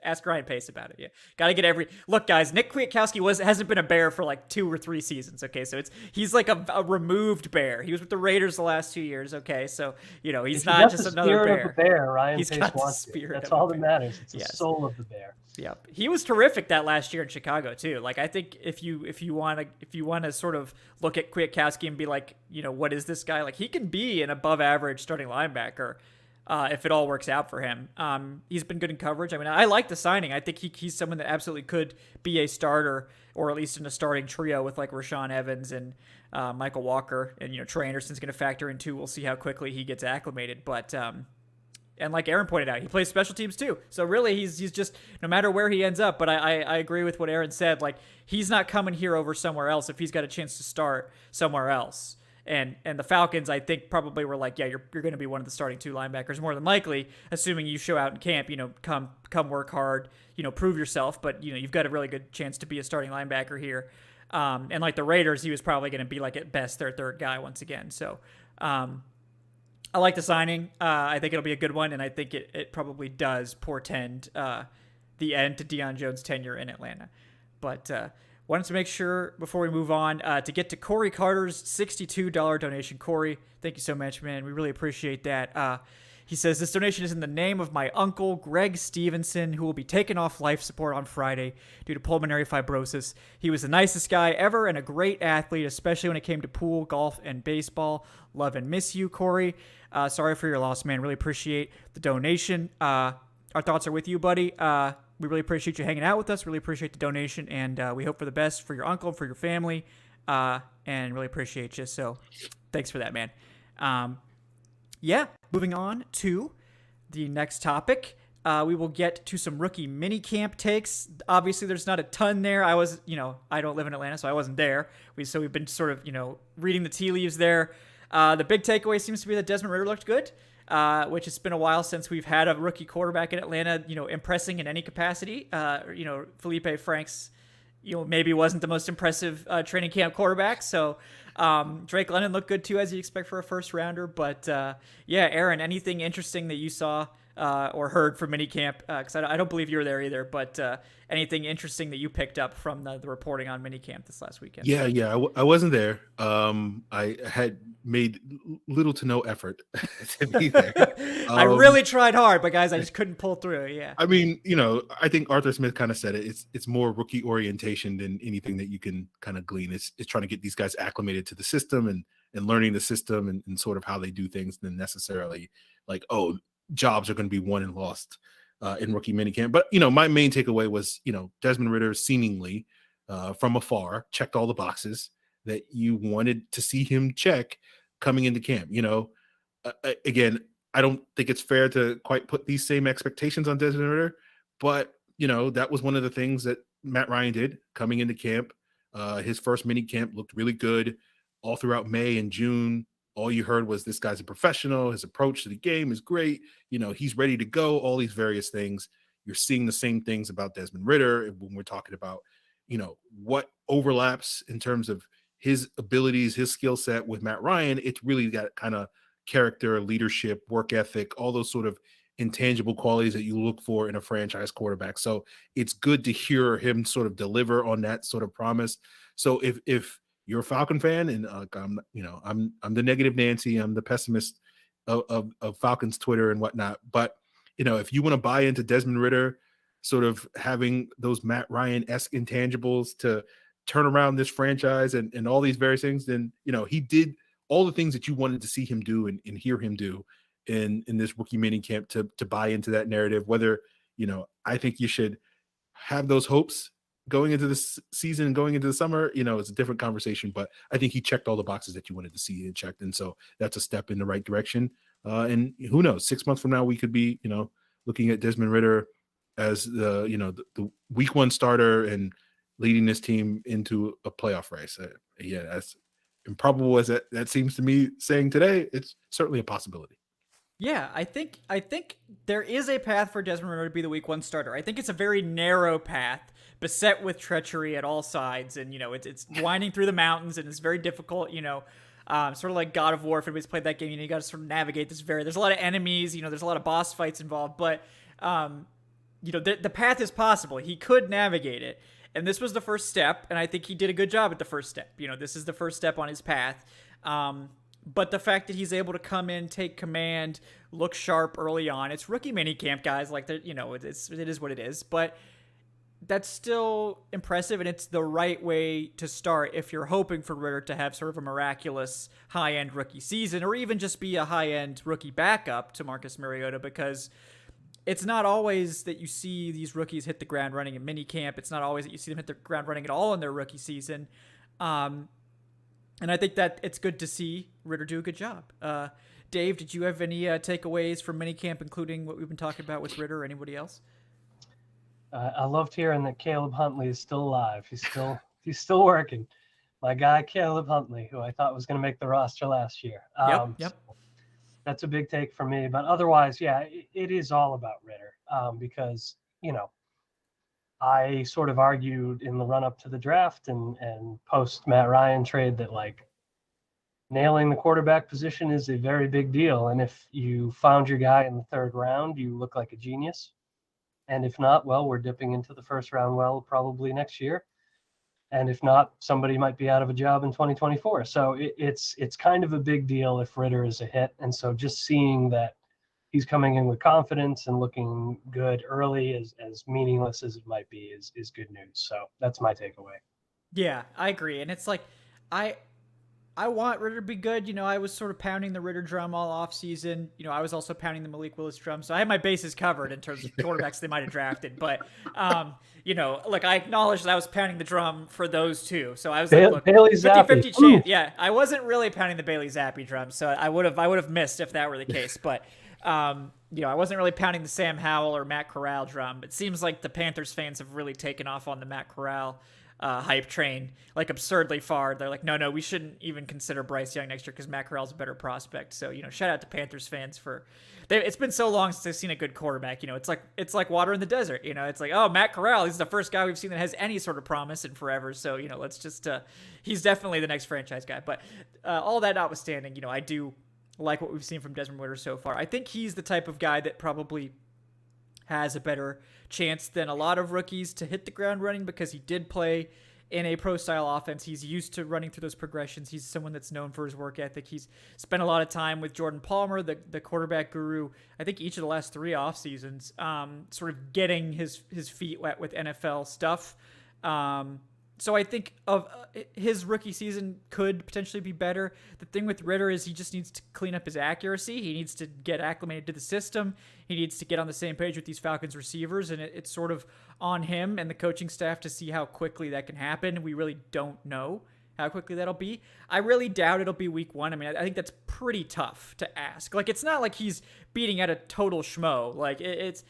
Ask Ryan Pace about it. Yeah. Got to get look, guys. Nick Kwiatkoski hasn't been a Bear for like 2 or 3 seasons. Okay, so he's like a removed Bear. He was with the Raiders the last 2 years. Okay, so you know he's not just another Bear. Of the Bear. Ryan He's Pace got the wants spirit. That's all that matters. It's the soul of the Bear. Yep. He was terrific that last year in Chicago too. Like, I think if you want to sort of look at Kwiatkoski and be like, you know, what is this guy? Like, he can be an above average starting linebacker if it all works out for him. He's been good in coverage. I mean, I like the signing. I think he's someone that absolutely could be a starter, or at least in a starting trio with like Rashaan Evans and Michael Walker, and you know, Troy Anderson's going to factor in too. We'll see how quickly he gets acclimated, but and like Aaron pointed out, he plays special teams too. So really, he's just, no matter where he ends up. But I agree with what Aaron said. Like, he's not coming here over somewhere else if he's got a chance to start somewhere else. And the Falcons, I think, probably were like, yeah, you're going to be one of the starting 2 linebackers more than likely, assuming you show out in camp. You know, come work hard. You know, prove yourself. But you know, you've got a really good chance to be a starting linebacker here. And like the Raiders, he was probably going to be like at best their 3rd guy once again. So. I like the signing. I think it'll be a good one, and I think it probably does portend the end to Dion Jones' tenure in Atlanta. But wanted to make sure before we move on to get to Corey Carter's $62 donation. Corey, thank you so much, man. We really appreciate that. He says, this donation is in the name of my uncle, Greg Stevenson, who will be taken off life support on Friday due to pulmonary fibrosis. He was the nicest guy ever and a great athlete, especially when it came to pool, golf, and baseball. Love and miss you, Corey. Sorry for your loss, man. Really appreciate the donation. Our thoughts are with you, buddy. We really appreciate you hanging out with us. Really appreciate the donation, and we hope for the best for your uncle and for your family, and really appreciate you. So thanks for that, man. Yeah, moving on to the next topic. We will get to some rookie minicamp takes. Obviously, there's not a ton there. I don't live in Atlanta, so I wasn't there. We've been sort of, reading the tea leaves there. The big takeaway seems to be that Desmond Ridder looked good, which it's been a while since we've had a rookie quarterback in Atlanta, impressing in any capacity. Felipe Franks, maybe wasn't the most impressive training camp quarterback. So Drake London looked good too, as you expect for a first rounder. But Aaron, anything interesting that you saw or heard from minicamp? Because I don't believe you were there either. But anything interesting that you picked up from the reporting on minicamp this last weekend? Yeah, I wasn't there. I had made little to no effort to be there. I really tried hard, but guys, I just couldn't pull through. Yeah. I mean, I think Arthur Smith kind of said it. It's more rookie orientation than anything that you can kind of glean. It's trying to get these guys acclimated to the system and learning the system and sort of how they do things than necessarily like, jobs are going to be won and lost in rookie minicamp. But, my main takeaway was, Desmond Ridder seemingly from afar checked all the boxes that you wanted to see him check coming into camp. Again, I don't think it's fair to quite put these same expectations on Desmond Ridder, but that was one of the things that Matt Ryan did coming into camp. His first mini camp looked really good all throughout May and June. All you heard was this guy's a professional. His approach to the game is great. He's ready to go. All these various things. You're seeing the same things about Desmond Ridder when we're talking about, what overlaps in terms of his abilities, his skill set with Matt Ryan. It's really got kind of character, leadership, work ethic, all those sort of intangible qualities that you look for in a franchise quarterback. So it's good to hear him sort of deliver on that sort of promise. So if you're a Falcon fan, and I'm the negative Nancy, I'm the pessimist of Falcons Twitter and whatnot. But if you want to buy into Desmond Ridder, sort of having those Matt Ryan-esque intangibles to turn around this franchise and all these various things, then he did all the things that you wanted to see him do and hear him do in this rookie mini camp to buy into that narrative. Whether I think you should have those hopes going into this season and going into the summer, it's a different conversation, but I think he checked all the boxes that you wanted to see and checked. And so that's a step in the right direction. And who knows, 6 months from now, we could be, looking at Desmond Ridder as the week one starter and leading this team into a playoff race. As improbable as that seems to me saying today, it's certainly a possibility. Yeah, I think there is a path for Desmond Ridder to be the week one starter. I think it's a very narrow path, beset with treachery at all sides, and it's winding through the mountains, and it's very difficult. Sort of like God of War. If anybody's played that game, you got to sort of navigate this. There's a lot of enemies. There's a lot of boss fights involved, but the path is possible. He could navigate it, and this was the first step, and I think he did a good job at the first step. This is the first step on his path. But the fact that he's able to come in, take command, look sharp early on, it's rookie minicamp, guys. Like, it is what it is. But that's still impressive, and it's the right way to start if you're hoping for Ridder to have sort of a miraculous high-end rookie season, or even just be a high-end rookie backup to Marcus Mariota, because it's not always that you see these rookies hit the ground running in minicamp. It's not always that you see them hit the ground running at all in their rookie season. And I think that it's good to see Ridder do a good job. Dave, did you have any takeaways from minicamp, including what we've been talking about with Ridder or anybody else? I loved hearing that Caleb Huntley is still alive. He's still working. My guy, Caleb Huntley, who I thought was going to make the roster last year. Yep. So that's a big take for me. But otherwise, yeah, it is all about Ridder because, I sort of argued in the run-up to the draft and post Matt Ryan trade that, like, nailing the quarterback position is a very big deal. And if you found your guy in the third round, you look like a genius. And if not, well, we're dipping into the first round well probably next year. And if not, somebody might be out of a job in 2024. So it's kind of a big deal if Ridder is a hit. And so just seeing that he's coming in with confidence and looking good early, as meaningless as it might be, is good news. So that's my takeaway. Yeah, I agree. And it's like, I I want Ritter to be good. I was sort of pounding the Ritter drum all off season. I was also pounding the Malik Willis drum. So I had my bases covered in terms of quarterbacks they might have drafted. But, look, I acknowledge that I was pounding the drum for those two. So I was like, look, Bailey 50-50 Zappi. chance. Ooh. Yeah, I wasn't really pounding the Bailey Zappi drum. So I would have missed if that were the case. But, I wasn't really pounding the Sam Howell or Matt Corral drum. It seems like the Panthers fans have really taken off on the Matt Corral hype train, like absurdly far. They're like, no, we shouldn't even consider Bryce Young next year because Matt Corral's a better prospect. So, shout out to Panthers fans for it's been so long since I've seen a good quarterback. It's like water in the desert. It's like, oh, Matt Corral, he's the first guy we've seen that has any sort of promise in forever. So, let's just he's definitely the next franchise guy. But all that notwithstanding, I do like what we've seen from Desmond Ridder so far. I think he's the type of guy that probably has a better chance than a lot of rookies to hit the ground running because he did play in a pro-style offense. He's used to running through those progressions. He's someone that's known for his work ethic. He's spent a lot of time with Jordan Palmer, the quarterback guru, I think each of the last 3 off seasons, sort of getting his feet wet with NFL stuff. So I think his rookie season could potentially be better. The thing with Ridder is he just needs to clean up his accuracy. He needs to get acclimated to the system. He needs to get on the same page with these Falcons receivers, and it's sort of on him and the coaching staff to see how quickly that can happen. We really don't know how quickly that'll be. I really doubt it'll be week 1. I mean, I think that's pretty tough to ask. Like, it's not like he's beating at a total schmo. Like, it's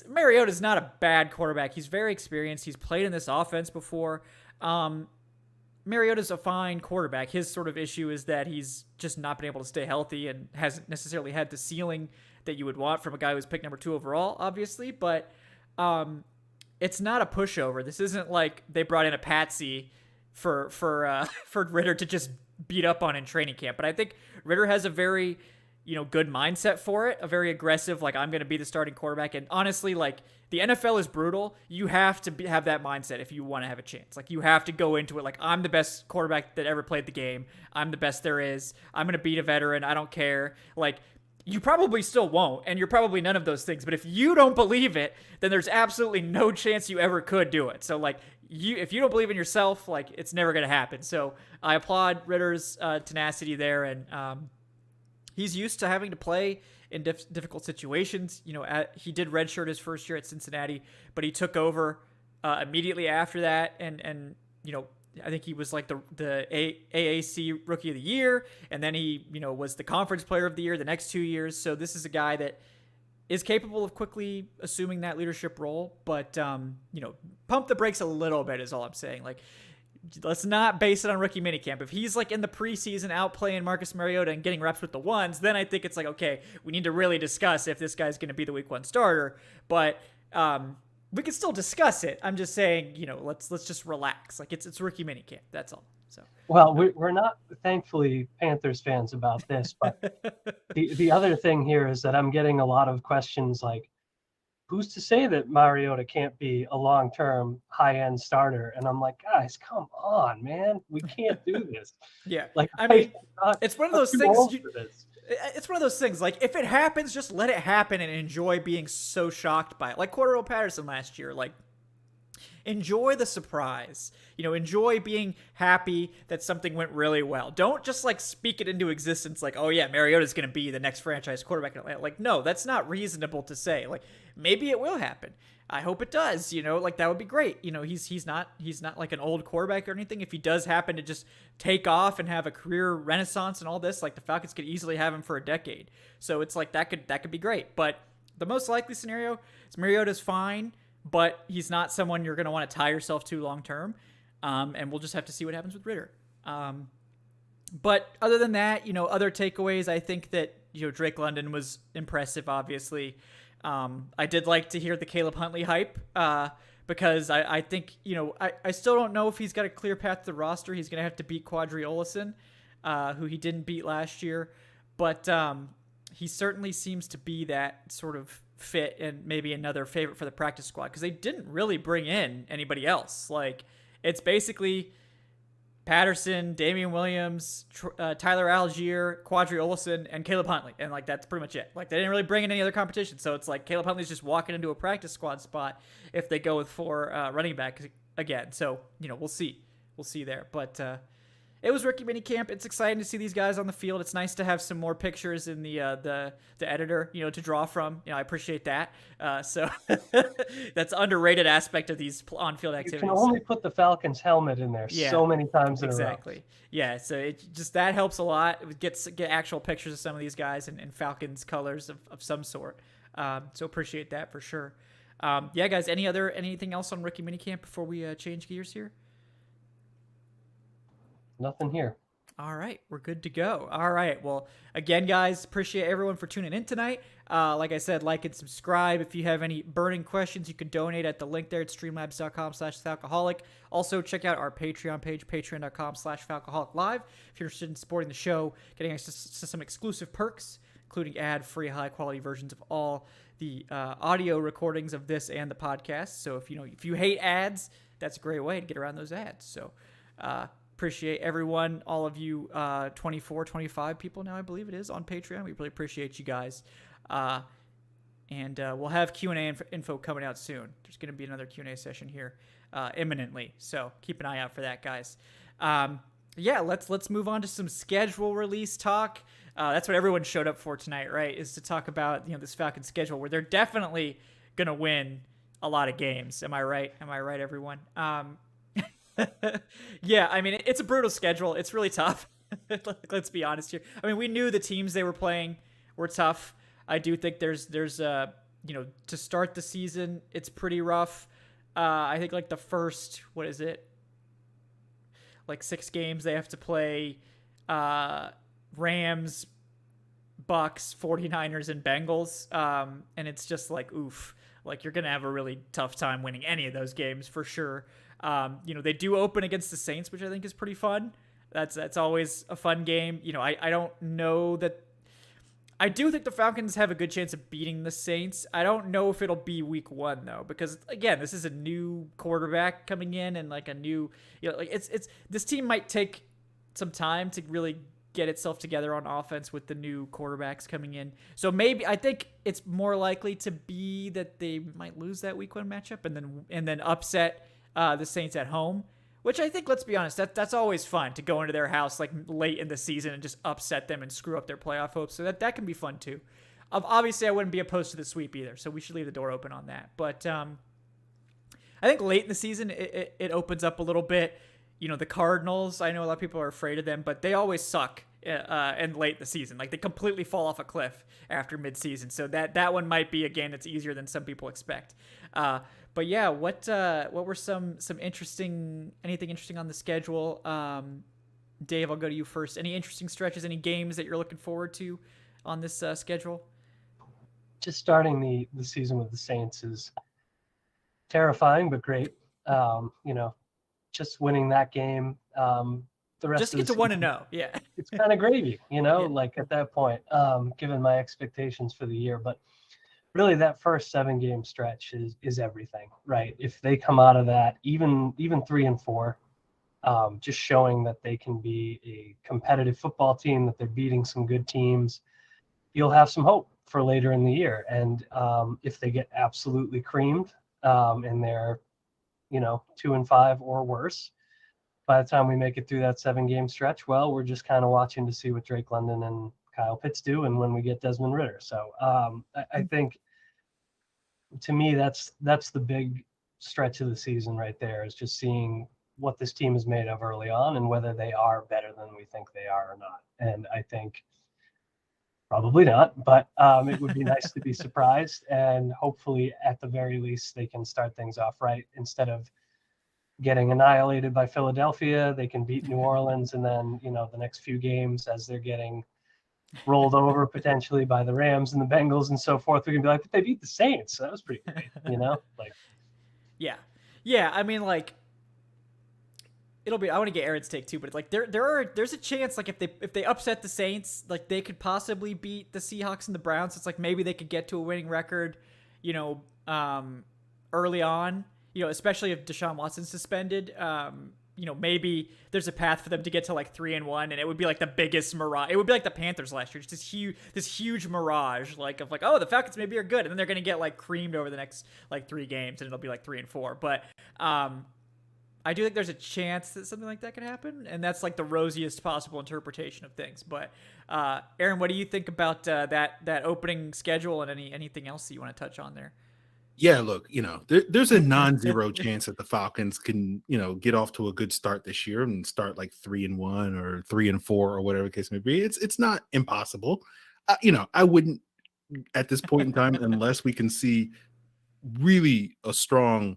Mariota's not a bad quarterback. He's very experienced. He's played in this offense before. Mariota's a fine quarterback. His sort of issue is that he's just not been able to stay healthy and hasn't necessarily had the ceiling that you would want from a guy who was picked number 2 overall, obviously. But it's not a pushover. This isn't like they brought in a patsy for Ridder to just beat up on in training camp. But I think Ridder has a very good mindset for it, a very aggressive, like, I'm going to be the starting quarterback. And honestly, like, the NFL is brutal. You have to have that mindset if you want to have a chance. Like, you have to go into it like, I'm the best quarterback that ever played the game. I'm the best there is. I'm going to beat a veteran. I don't care. Like, you probably still won't, and you're probably none of those things. But if you don't believe it, then there's absolutely no chance you ever could do it. So, like, if you don't believe in yourself, like, it's never going to happen. So I applaud Ridder's tenacity there, and he's used to having to play in difficult situations. He did redshirt his first year at Cincinnati, but he took over immediately after that. And I think he was like the AAC Rookie of the Year. And then he, was the Conference Player of the Year the next 2 years. So this is a guy that is capable of quickly assuming that leadership role. But, pump the brakes a little bit is all I'm saying. Like, let's not base it on rookie minicamp. If he's like in the preseason out playing Marcus Mariota and getting reps with the ones, then I think it's like, okay, we need to really discuss if this guy's going to be the week 1 starter. But we can still discuss it. I'm just saying, let's just relax. Like, it's rookie minicamp. That's all. So, well, we're not thankfully Panthers fans about this, but the other thing here is that I'm getting a lot of questions like, who's to say that Mariota can't be a long-term high-end starter? And I'm like, guys, come on, man. We can't do this. Yeah. Like, I mean, it's one of those things. It's one of those things. Like, if it happens, just let it happen and enjoy being so shocked by it. Like Cordero Patterson last year. Like, enjoy the surprise. Enjoy being happy that something went really well. Don't just like speak it into existence like, oh yeah, Mariota's going to be the next franchise quarterback in Atlanta. Like, no, that's not reasonable to say. Like, maybe it will happen. I hope it does. Like, that would be great. He's not like an old quarterback or anything. If he does happen to just take off and have a career renaissance and all this, like, the Falcons could easily have him for a decade. So it's like that could be great. But the most likely scenario is Mariota's fine, but he's not someone you're going to want to tie yourself to long term. And we'll just have to see what happens with Ridder. But other than that, other takeaways, I think that, Drake London was impressive, obviously. I did like to hear the Caleb Huntley hype because I think, I still don't know if he's got a clear path to the roster. He's going to have to beat Quadri Olison, who he didn't beat last year. But he certainly seems to be that sort of fit and maybe another favorite for the practice squad because they didn't really bring in anybody else. Like, it's basically Patterson, Damian Williams, Tyler Algier, Quadri Olison, and Caleb Huntley. And, like, that's pretty much it. Like, they didn't really bring in any other competition. So it's like Caleb Huntley's just walking into a practice squad spot if they go with 4 running backs again. So, we'll see. We'll see there. But, it was rookie minicamp. It's exciting to see these guys on the field. It's nice to have some more pictures in the editor, to draw from. I appreciate that. So that's an underrated aspect of these on-field activities. You can only put the Falcons helmet in there so many times in a row. Exactly. Yeah. So it just that helps a lot. Get actual pictures of some of these guys in Falcons colors of some sort. So appreciate that for sure. Yeah, guys. Anything else on rookie minicamp before we change gears here? Nothing here. All right, we're good to go. All right, well, again, guys, appreciate everyone for tuning in tonight. Like I said, like and subscribe. If you have any burning questions, you can donate at the link there at streamlabs.com/Falcoholic. Also, check out our Patreon page, patreon.com/Falcoholic Live. If you're interested in supporting the show, getting access to some exclusive perks, including ad-free, high-quality versions of all the audio recordings of this and the podcast. So if you hate ads, that's a great way to get around those ads. So, appreciate everyone, all of you 24, 25 people now, I believe it is, on Patreon. We really appreciate you guys. And we'll have Q&A info coming out soon. There's going to be another Q&A session here imminently. So keep an eye out for that, guys. Yeah, let's move on to some schedule release talk. That's what everyone showed up for tonight, right? Is to talk about this Falcons schedule where they're definitely going to win a lot of games. Am I right? Am I right, everyone? Yeah, I mean, it's a brutal schedule. It's really tough. Let's be honest here. I mean, we knew the teams they were playing were tough. I do think there's to start the season, it's pretty rough. I think like the first, what is it? Like 6 games they have to play Rams, Bucks, 49ers, and Bengals. And it's just like, oof. Like, you're going to have a really tough time winning any of those games for sure. They do open against the Saints, which I think is pretty fun. That's always a fun game. I don't know that. I do think the Falcons have a good chance of beating the Saints. I don't know if it'll be week 1 though, because again, this is a new quarterback coming in and like a new, it's this team might take some time to really get itself together on offense with the new quarterbacks coming in. So maybe I think it's more likely to be that they might lose that week 1 matchup and then upset the Saints at home, which I think, let's be honest, that's always fun to go into their house like late in the season and just upset them and screw up their playoff hopes. So that can be fun too. Obviously, I wouldn't be opposed to the sweep either, so we should leave the door open on that. But I think late in the season, it opens up a little bit. The Cardinals, I know a lot of people are afraid of them, but they always suck and late in the season. Like, they completely fall off a cliff after midseason. So that one might be a game that's easier than some people expect. But yeah, what were some anything interesting on the schedule? Dave, I'll go to you first. Any interesting stretches, any games that you're looking forward to on this schedule? Just starting the season with the Saints is terrifying, but great. Just winning that game. The rest just to of get to season, 1-0, yeah. It's kind of gravy, Yeah. like at that point, given my expectations for the year. But really, that first 7-game stretch is everything, right? If they come out of that, even 3-4, just showing that they can be a competitive football team, that they're beating some good teams, you'll have some hope for later in the year. And if they get absolutely creamed and they're 2-5 or worse, by the time we make it through that 7-game stretch, well, we're just kind of watching to see what Drake London and Kyle Pitts do and when we get Desmond Ridder. So I think, to me, that's the big stretch of the season right there, is just seeing what this team is made of early on and whether they are better than we think they are or not. And I think probably not, but it would be nice to be surprised, and hopefully at the very least they can start things off right. Instead of getting annihilated by Philadelphia, they can beat New Orleans, and then the next few games, as they're getting rolled over potentially by the Rams and the Bengals and so forth, we can be like, but they beat the Saints, so that was pretty great. Yeah, I mean, like, it'll be, I want to get Aaron's take too, but like there's a chance, like, if they upset the Saints, like, they could possibly beat the Seahawks and the Browns. It's like maybe they could get to a winning record early on, especially if Deshaun Watson's suspended. Maybe there's a path for them to get to like 3-1, and it would be like the biggest mirage. It would be like the Panthers last year, just this huge mirage, of oh, the Falcons maybe are good, and then they're gonna get like creamed over the next like 3 games, and it'll be like 3-4. But I do think there's a chance that something like that could happen, and that's like the rosiest possible interpretation of things. But Aaron, what do you think about that opening schedule and anything else that you want to touch on there? Yeah, look, there's a non-zero chance that the Falcons can, get off to a good start this year and start like 3-1 or 3-4 or whatever the case may be. It's not impossible. I wouldn't at this point in time unless we can see really a strong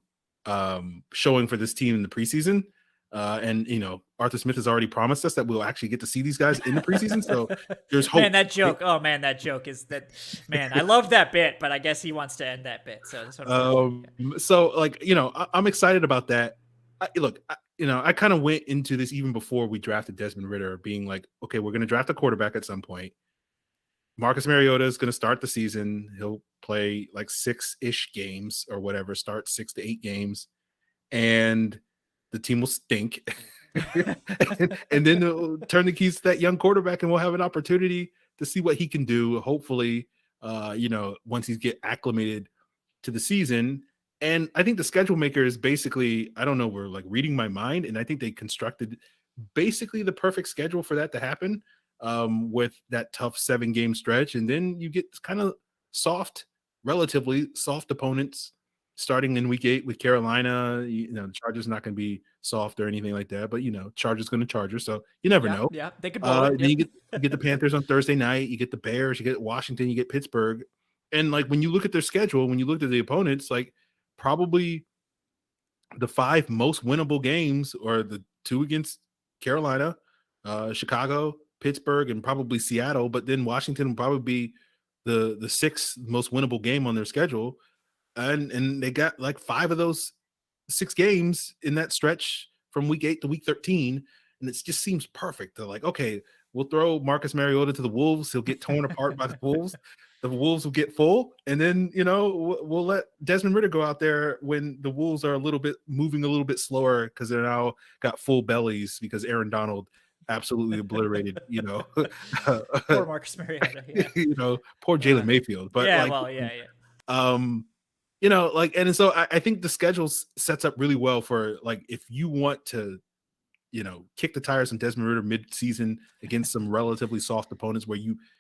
showing for this team in the preseason. And Arthur Smith has already promised us that we'll actually get to see these guys in the preseason. So there's hope. Man, that joke. Oh man, that joke is that. Man, I love that bit, but I guess he wants to end that bit. So that's what so like I'm excited about that. I kind of went into this even before we drafted Desmond Ridder, being like, okay, we're going to draft a quarterback at some point. Marcus Mariota is going to start the season. He'll play like 6-ish games or whatever, start 6 to 8 games, and the team will stink. and then they'll turn the keys to that young quarterback, and we'll have an opportunity to see what he can do. Hopefully, once he's get acclimated to the season. And I think the schedule maker is basically, I don't know, we're like reading my mind, and I think they constructed basically the perfect schedule for that to happen, with that tough 7-game stretch. And then you get kind of relatively soft opponents starting in week 8 with Carolina. The Chargers not going to be soft or anything like that, but Chargers going to Chargers, so you never know. Yeah, they could blow it. Then you get the Panthers on Thursday night, you get the Bears, you get Washington, you get Pittsburgh. And like when you look at their schedule, when you look at the opponents, like probably the 5 most winnable games are the 2 against Carolina, Chicago, Pittsburgh, and probably Seattle. But then Washington will probably be the 6th most winnable game on their schedule. And they got like 5 of those 6 games in that stretch from week 8 to week 13. And it just seems perfect. They're like, okay, we'll throw Marcus Mariota to the Wolves. He'll get torn apart by the Wolves. The Wolves will get full. And then, we'll let Desmond Ridder go out there when the Wolves are moving a little bit slower, because they're now got full bellies because Aaron Donald absolutely obliterated, Poor Marcus Mariota. Yeah. Poor Jalen Mayfield. But and so I think the schedule sets up really well for, like, if you want to, kick the tires on Desmond Ridder mid-season against some relatively soft opponents where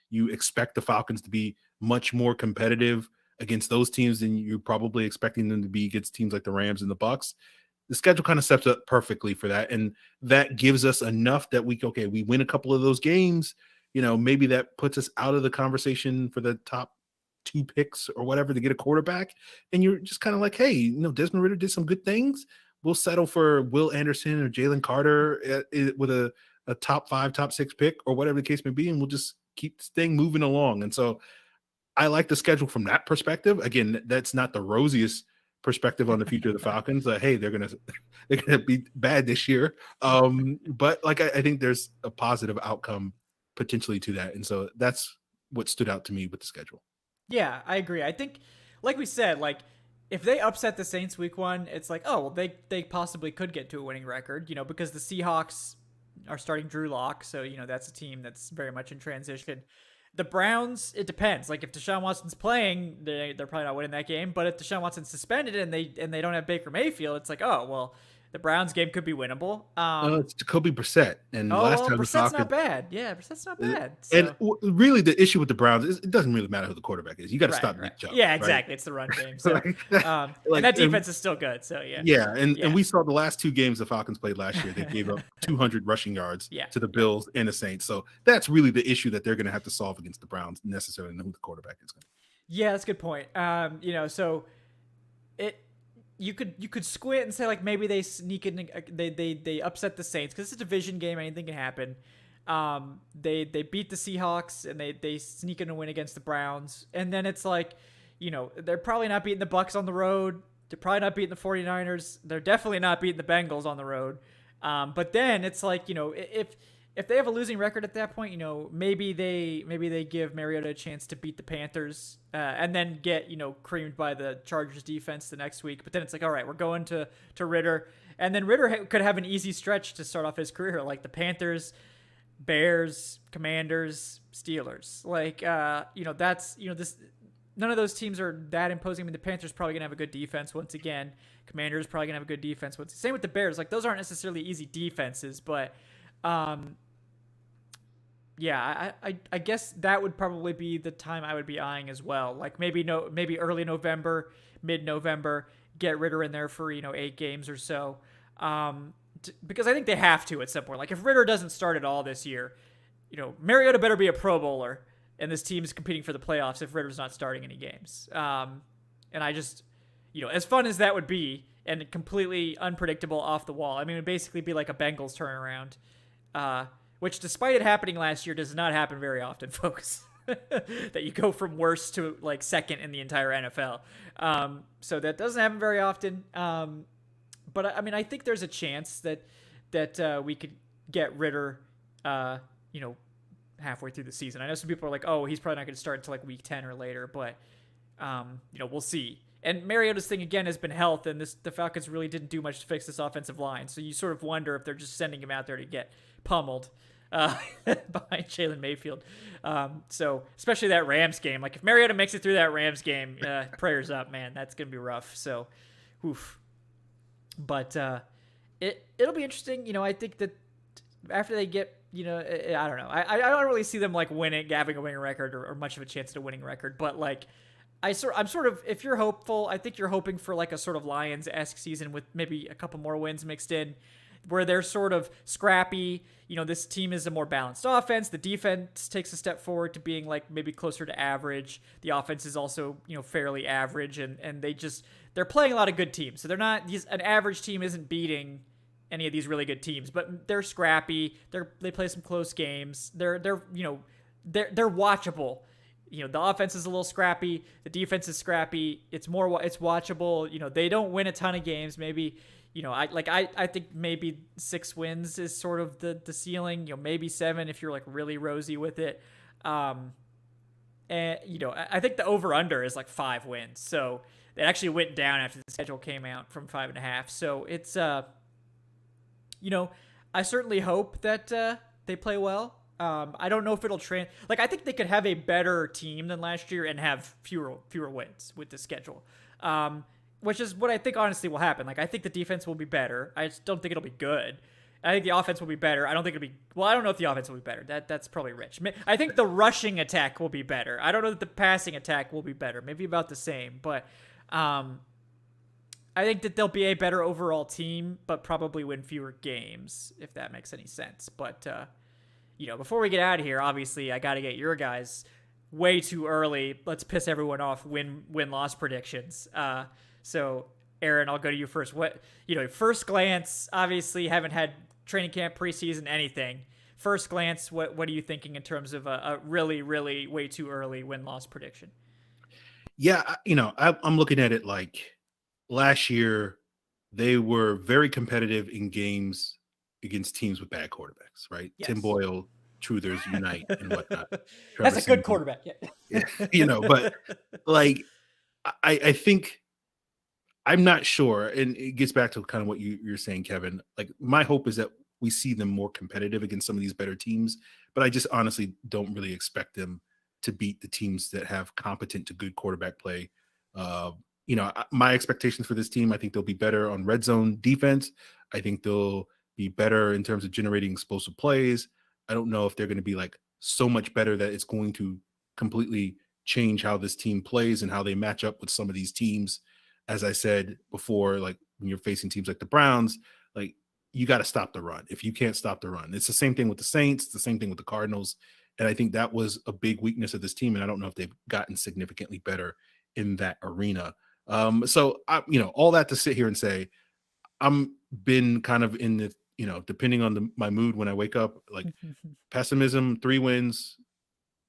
you expect the Falcons to be much more competitive against those teams than you're probably expecting them to be against teams like the Rams and the Bucks. The schedule kind of sets up perfectly for that. And that gives us enough that we win a couple of those games, maybe that puts us out of the conversation for the top 2 picks or whatever to get a quarterback. And you're just kind of like, hey, Desmond Ridder did some good things. We'll settle for Will Anderson or Jalen Carter with a top 5, top 6 pick or whatever the case may be. And we'll just keep this thing moving along. And so I like the schedule from that perspective. Again, that's not the rosiest perspective on the future of the Falcons. Hey, they're gonna be bad this year. But like I think there's a positive outcome potentially to that. And so that's what stood out to me with the schedule. Yeah, I agree. I think, like we said, like if they upset the Saints week 1, it's like, oh, well, they possibly could get to a winning record, because the Seahawks are starting Drew Lock, so that's a team that's very much in transition. The Browns, it depends. Like if Deshaun Watson's playing, they're probably not winning that game. But if Deshaun Watson's suspended and they don't have Baker Mayfield, it's like, oh well, the Browns game could be winnable. It's Jacoby Brissett, and last time Brissett's not bad. Yeah, Brissett's not bad. So. And really, the issue with the Browns is it doesn't really matter who the quarterback is. You got to stop Nick Chubb. Yeah, exactly. Right? It's the run game. So, and that defense is still good. So yeah. Yeah, and we saw the last 2 games the Falcons played last year. They gave up 200 rushing yards to the Bills and the Saints. So that's really the issue that they're going to have to solve against the Browns. Necessarily know who the quarterback is going to be. Yeah, that's a good point. So it. You could squint and say like maybe they sneak in, they upset the Saints because it's a division game, anything can happen. They beat the Seahawks and they sneak in a win against the Browns, and then it's like, they're probably not beating the Bucks on the road. They're probably not beating the 49ers. They're definitely not beating the Bengals on the road. But then it's like, if they have a losing record at that point, maybe they give Mariota a chance to beat the Panthers and then get, creamed by the Chargers defense the next week. But then it's like, all right, we're going to Ridder. And then Ridder could have an easy stretch to start off his career, like the Panthers, Bears, Commanders, Steelers. Like, that's, this none of those teams are that imposing. I mean, the Panthers probably gonna have a good defense once again. Commanders probably gonna have a good defense. Same with the Bears. Like those aren't necessarily easy defenses, but yeah, I guess that would probably be the time I would be eyeing as well. Like maybe early November, mid-November, get Ritter in there for 8 games or so. Because I think they have to at some point. Like if Ritter doesn't start at all this year, Mariota better be a Pro Bowler, and this team is competing for the playoffs if Ritter's not starting any games. And I just, as fun as that would be, and completely unpredictable off the wall. I mean, it would basically be like a Bengals turnaround, which despite it happening last year, does not happen very often, folks. That you go from worst to like second in the entire NFL. So that doesn't happen very often. But I mean, I think there's a chance that we could get Ritter, halfway through the season. I know some people are like, oh, he's probably not going to start until like week 10 or later, but we'll see. And Mariota's thing again has been health, and the Falcons really didn't do much to fix this offensive line. So you sort of wonder if they're just sending him out there to get pummeled behind Jalen Mayfield. So especially that Rams game, like if Mariota makes it through that Rams game, prayers up, man. That's gonna be rough. So, oof. But it'll be interesting. I think that after they get, I don't know. I don't really see them like having a winning record or much of a chance at a winning record. But like, I'm sort of, if you're hopeful, I think you're hoping for like a sort of Lions-esque season with maybe a couple more wins mixed in, where they're sort of scrappy. This team is a more balanced offense. The defense takes a step forward to being like maybe closer to average. The offense is also, fairly average, and they're playing a lot of good teams. So they're not, an average team isn't beating any of these really good teams, but they're scrappy. They play some close games. They're watchable. The offense is a little scrappy. The defense is scrappy. It's watchable. They don't win a ton of games. Maybe, I think maybe 6 wins is sort of the ceiling, maybe 7 if you're like really rosy with it. And, I think the over under is like 5 wins. So it actually went down after the schedule came out from 5.5. So it's, I certainly hope that they play well. I don't know if it'll I think they could have a better team than last year and have fewer wins with the schedule. Which is what I think honestly will happen. Like I think the defense will be better. I just don't think it'll be good. I think the offense will be better. I don't think it'll be, I don't know if the offense will be better. That's probably rich. I think the rushing attack will be better. I don't know that the passing attack will be better. Maybe about the same, but I think that they'll be a better overall team, but probably win fewer games, if that makes any sense. But before we get out of here, obviously I got to get your guys way too early. Let's piss everyone off. Win-loss predictions. So Aaron, I'll go to you first. What, first glance, obviously haven't had training camp, preseason, anything. First glance, what are you thinking in terms of a really, really way too early win-loss prediction? Yeah, I'm looking at it like last year they were very competitive in games against teams with bad quarterbacks, right? Yes. Tim Boyle, Truthers unite and whatnot. That's a good quarterback, yeah. But like I think, I'm not sure, and it gets back to kind of what you're saying, Kevin. Like my hope is that we see them more competitive against some of these better teams, but I just honestly don't really expect them to beat the teams that have competent to good quarterback play. My expectations for this team, I think they'll be better on red zone defense. I think they'll be better in terms of generating explosive plays. I don't know if they're going to be like so much better that it's going to completely change how this team plays and how they match up with some of these teams. As I said before, like when you're facing teams like the Browns, like you got to stop the run. If you can't stop the run, it's the same thing with the Saints, the same thing with the Cardinals. And I think that was a big weakness of this team. And I don't know if they've gotten significantly better in that arena. So all that to sit here and say, I'm been kind of in the, depending on my mood when I wake up, like pessimism, 3 wins,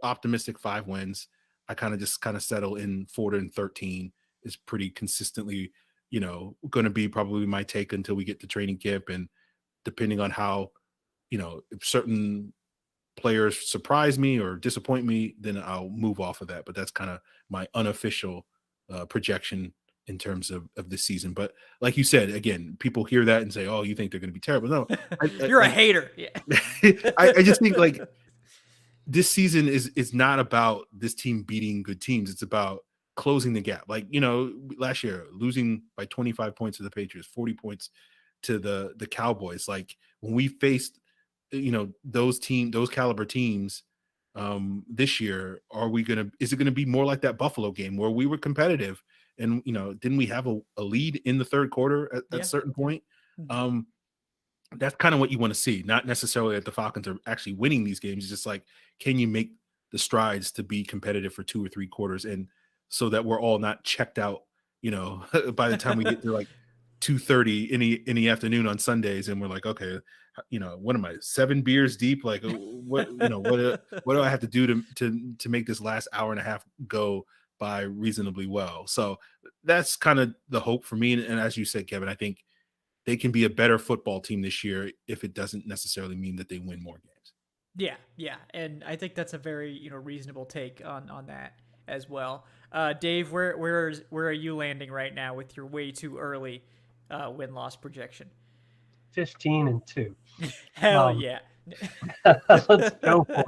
optimistic 5 wins. I kind of settle in 4-13 is pretty consistently, going to be probably my take until we get to training camp. And depending on how, if certain players surprise me or disappoint me, then I'll move off of that. But that's kind of my unofficial projection in terms of this season. But like you said, again, people hear that and say, oh, you think they're going to be terrible. No, you're a hater. Yeah. I just think like this season is not about this team beating good teams. It's about closing the gap. Like, last year, losing by 25 points to the Patriots, 40 points to the Cowboys. Like, when we faced, those caliber teams this year, is it going to be more like that Buffalo game where we were competitive and, didn't we have a lead in the third quarter at a certain point? That's kind of what you want to see, not necessarily that the Falcons are actually winning these games. It's just like, can you make the strides to be competitive for 2 or 3 quarters, and so that we're all not checked out, by the time we get to like 2:30 in the afternoon on Sundays, and we're like, okay, what am I, 7 beers deep? Like, what do I have to do to make this last hour and a half go by reasonably well? So that's kind of the hope for me. And as you said, Kevin, I think they can be a better football team this year if it doesn't necessarily mean that they win more games. Yeah, and I think that's a very reasonable take on that as well. Dave, where are you landing right now with your way too early win-loss projection? 15-2. Hell yeah! Let's go for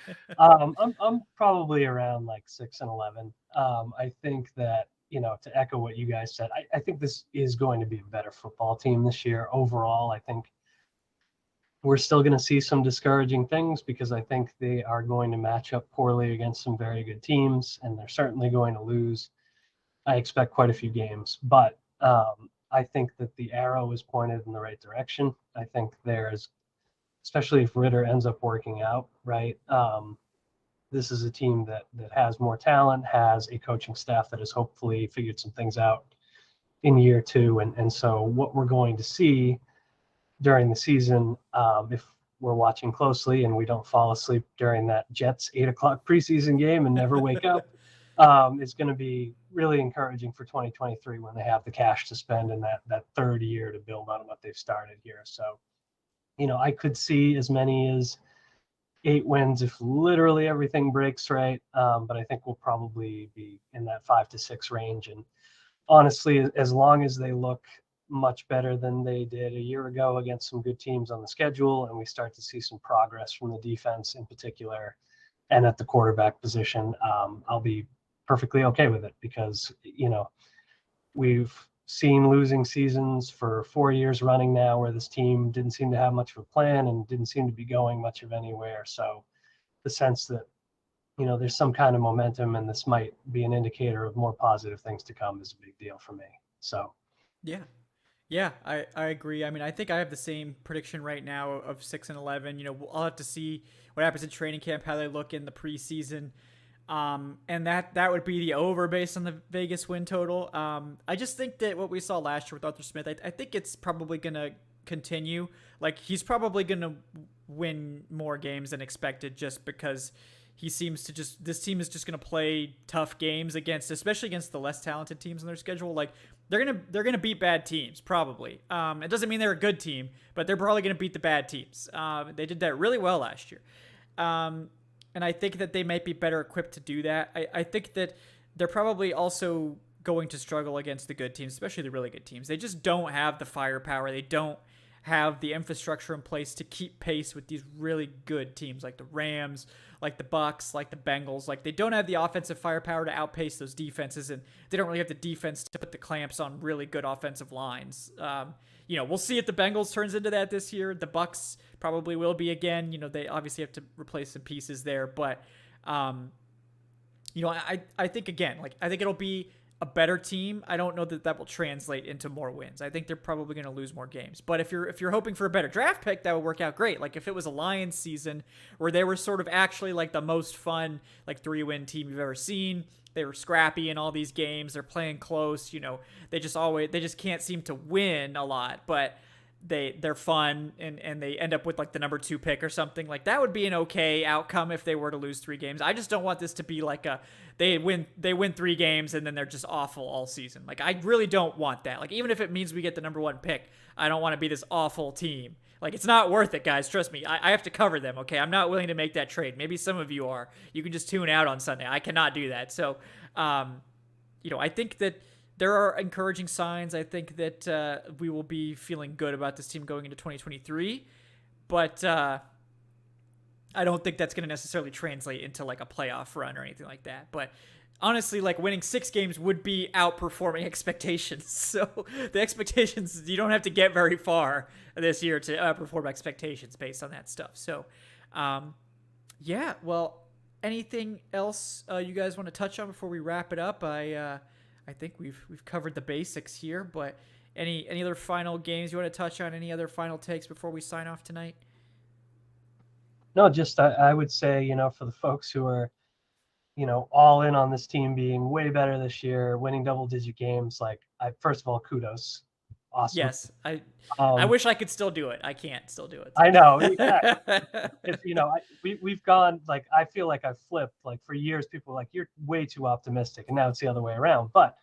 it. I'm probably around like 6-11. I think that, to echo what you guys said, I think this is going to be a better football team this year overall. I think we're still going to see some discouraging things because I think they are going to match up poorly against some very good teams, and they're certainly going to lose. I expect quite a few games, but I think that the arrow is pointed in the right direction. I think there's, especially if Ritter ends up working out, right? This is a team that has more talent, has a coaching staff that has hopefully figured some things out in year 2. And so what we're going to see during the season, if we're watching closely and we don't fall asleep during that Jets 8:00 preseason game and never wake up, is going to be really encouraging for 2023 when they have the cash to spend in that third year to build on what they've started here. So, I could see as many as 8 wins if literally everything breaks right. But I think we'll probably be in that 5 to 6 range. And honestly, as long as they look much better than they did a year ago against some good teams on the schedule, and we start to see some progress from the defense in particular and at the quarterback position, I'll be perfectly okay with it because, we've seen losing seasons for 4 years running now where this team didn't seem to have much of a plan and didn't seem to be going much of anywhere. So the sense that, there's some kind of momentum and this might be an indicator of more positive things to come is a big deal for me. So Yeah, I agree. I mean, I think I have the same prediction right now of 6-11. I'll have to see what happens in training camp, how they look in the preseason. And that would be the over based on the Vegas win total. I just think that what we saw last year with Arthur Smith, I think it's probably going to continue. Like, he's probably going to win more games than expected just because he seems to this team is just going to play tough games especially against the less talented teams on their schedule. Like, they're going to beat bad teams probably. It doesn't mean they're a good team, but they're probably going to beat the bad teams. They did that really well last year. And I think that they might be better equipped to do that. I think that they're probably also going to struggle against the good teams, especially the really good teams. They just don't have the firepower. They don't have the infrastructure in place to keep pace with these really good teams like the Rams, like the Bucks, like the Bengals. Like, they don't have the offensive firepower to outpace those defenses, and they don't really have the defense to put the clamps on really good offensive lines. We'll see if the Bengals turns into that this year. The Bucks probably will be again. They obviously have to replace some pieces there, but I think again, I think it'll be a better team. I don't know that will translate into more wins. I think they're probably going to lose more games. But if you're hoping for a better draft pick, that would work out great. Like, if it was a Lions season where they were sort of actually like the most fun 3-win team you've ever seen. They were scrappy in all these games. They're playing close. They just can't seem to win a lot, but they're fun and they end up with like the number 2 pick or something. Like, that would be an okay outcome if they were to lose 3 games. I just don't want this to be like they win 3 games and then they're just awful all season. Like, I really don't want that. Like, even if it means we get the number 1 pick, I don't want to be this awful team. Like, it's not worth it, guys. Trust me. I have to cover them, okay? I'm not willing to make that trade. Maybe some of you are. You can just tune out on Sunday. I cannot do that. So, I think that there are encouraging signs. I think that we will be feeling good about this team going into 2023. But I don't think that's going to necessarily translate into like a playoff run or anything like that. But honestly, like winning 6 games would be outperforming expectations. So the expectations, you don't have to get very far this year to outperform expectations based on that stuff. So, yeah, well, anything else you guys want to touch on before we wrap it up? I think we've covered the basics here, but any other final games you want to touch on? Any other final takes before we sign off tonight? No, just I would say, for the folks who are, all in on this team being way better this year, winning double-digit games, like, first of all, kudos. Awesome. Yes, I wish I could still do it. I can't still do it. I know. Exactly. We've gone, like, I feel like I've flipped. Like, for years, people were like, you're way too optimistic, and now it's the other way around. But,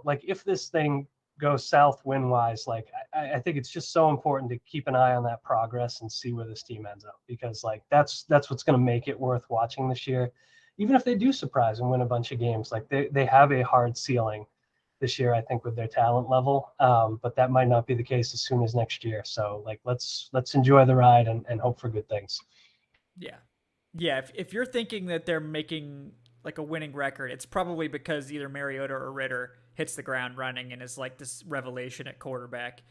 like, if this thing goes south win-wise, like, I think it's just so important to keep an eye on that progress and see where this team ends up, because, like, that's what's going to make it worth watching this year. Even if they do surprise and win a bunch of games, like, they have a hard ceiling this year, I think, with their talent level. But that might not be the case as soon as next year. So, like, let's enjoy the ride and hope for good things. Yeah. Yeah. If you're thinking that they're making like a winning record, it's probably because either Mariota or Ritter hits the ground running and is like this revelation at quarterback.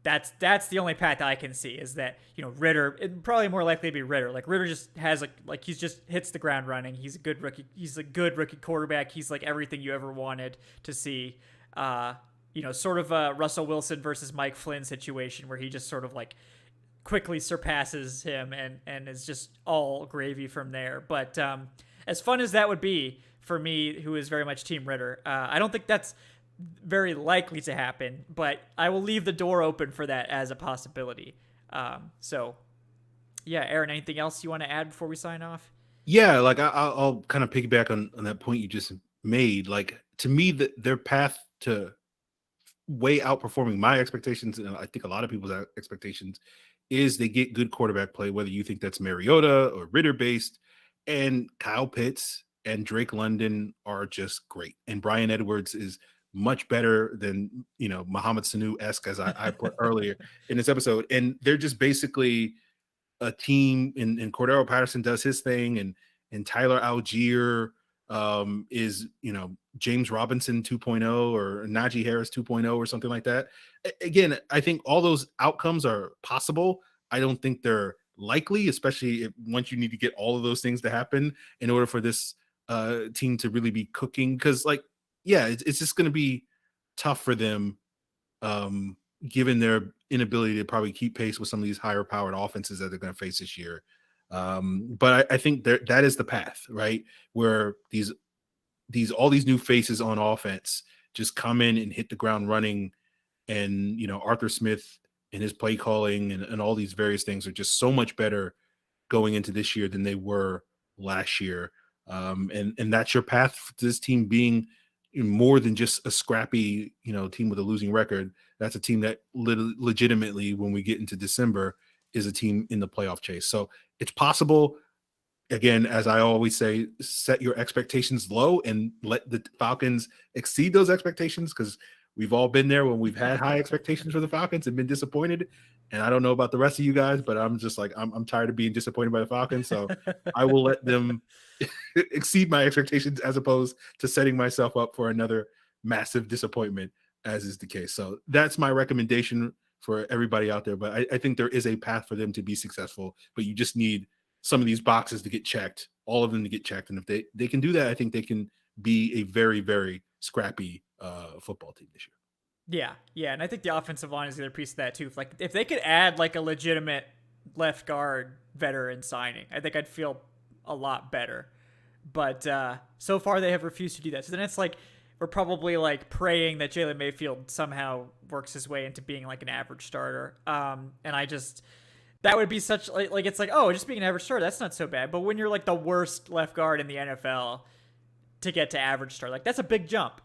That's the only path I can see, is that, Ritter, it'd probably more likely to be Ritter. Like, Ritter just has like he's just hits the ground running. He's a good rookie. He's a good rookie quarterback. He's like everything you ever wanted to see. Sort of a Russell Wilson versus Mike Flynn situation where he just sort of like quickly surpasses him and is just all gravy from there. But as fun as that would be for me, who is very much Team Ritter, I don't think that's very likely to happen, but I will leave the door open for that as a possibility. So yeah, Aaron, anything else you want to add before we sign off? Yeah, like I'll kind of piggyback on that point you just made. Like, to me, their path to way outperforming my expectations, and I think a lot of people's expectations, is they get good quarterback play, whether you think that's Mariota or Ritter based, and Kyle Pitts and Drake London are just great. And Bryan Edwards is much better than, Mohamed Sanu-esque, as I put earlier in this episode. And they're just basically a team, and Cordero Patterson does his thing, and Tyler Algier is, James Robinson 2.0 or Najee Harris 2.0 or something like that. Again, I think all those outcomes are possible. I don't think they're likely, especially once you need to get all of those things to happen in order for this team to really be cooking. Because, like, yeah, it's just going to be tough for them, given their inability to probably keep pace with some of these higher powered offenses that they're going to face this year. But I think that is the path, right? Where all these new faces on offense just come in and hit the ground running. And, Arthur Smith and his play calling and all these various things are just so much better going into this year than they were last year. And that's your path to this team being more than just a scrappy, team with a losing record. That's a team that legitimately, when we get into December, is a team in the playoff chase. So it's possible. Again, as I always say, set your expectations low and let the Falcons exceed those expectations, because we've all been there when we've had high expectations for the Falcons and been disappointed. And I don't know about the rest of you guys, but I'm just like, I'm tired of being disappointed by the Falcons. So I will let them exceed my expectations, as opposed to setting myself up for another massive disappointment, as is the case. So that's my recommendation for everybody out there. But I think there is a path for them to be successful, but you just need some of these boxes to get checked, all of them to get checked. And if they can do that, I think they can be a very, very scrappy football team this year. Yeah. And I think the offensive line is the other piece of that too. Like, if they could add like a legitimate left guard veteran signing, I think I'd feel a lot better. But so far they have refused to do that. So then it's like, we're probably like praying that Jalen Mayfield somehow works his way into being like an average starter. And that would be such like it's like, oh, just being an average starter, that's not so bad. But when you're like the worst left guard in the NFL to get to average starter, like, that's a big jump.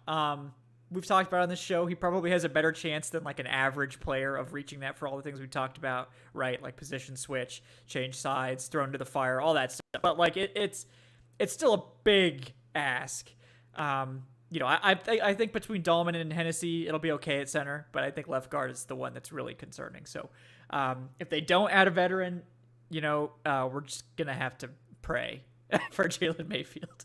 We've talked about on this show, he probably has a better chance than like an average player of reaching that for all the things we talked about, right? Like position switch, change sides, thrown to the fire, all that stuff. But like it's still a big ask. I think between Dahlman and Hennessy, it'll be okay at center, but I think left guard is the one that's really concerning. So if they don't add a veteran, we're just gonna have to pray for Jalen Mayfield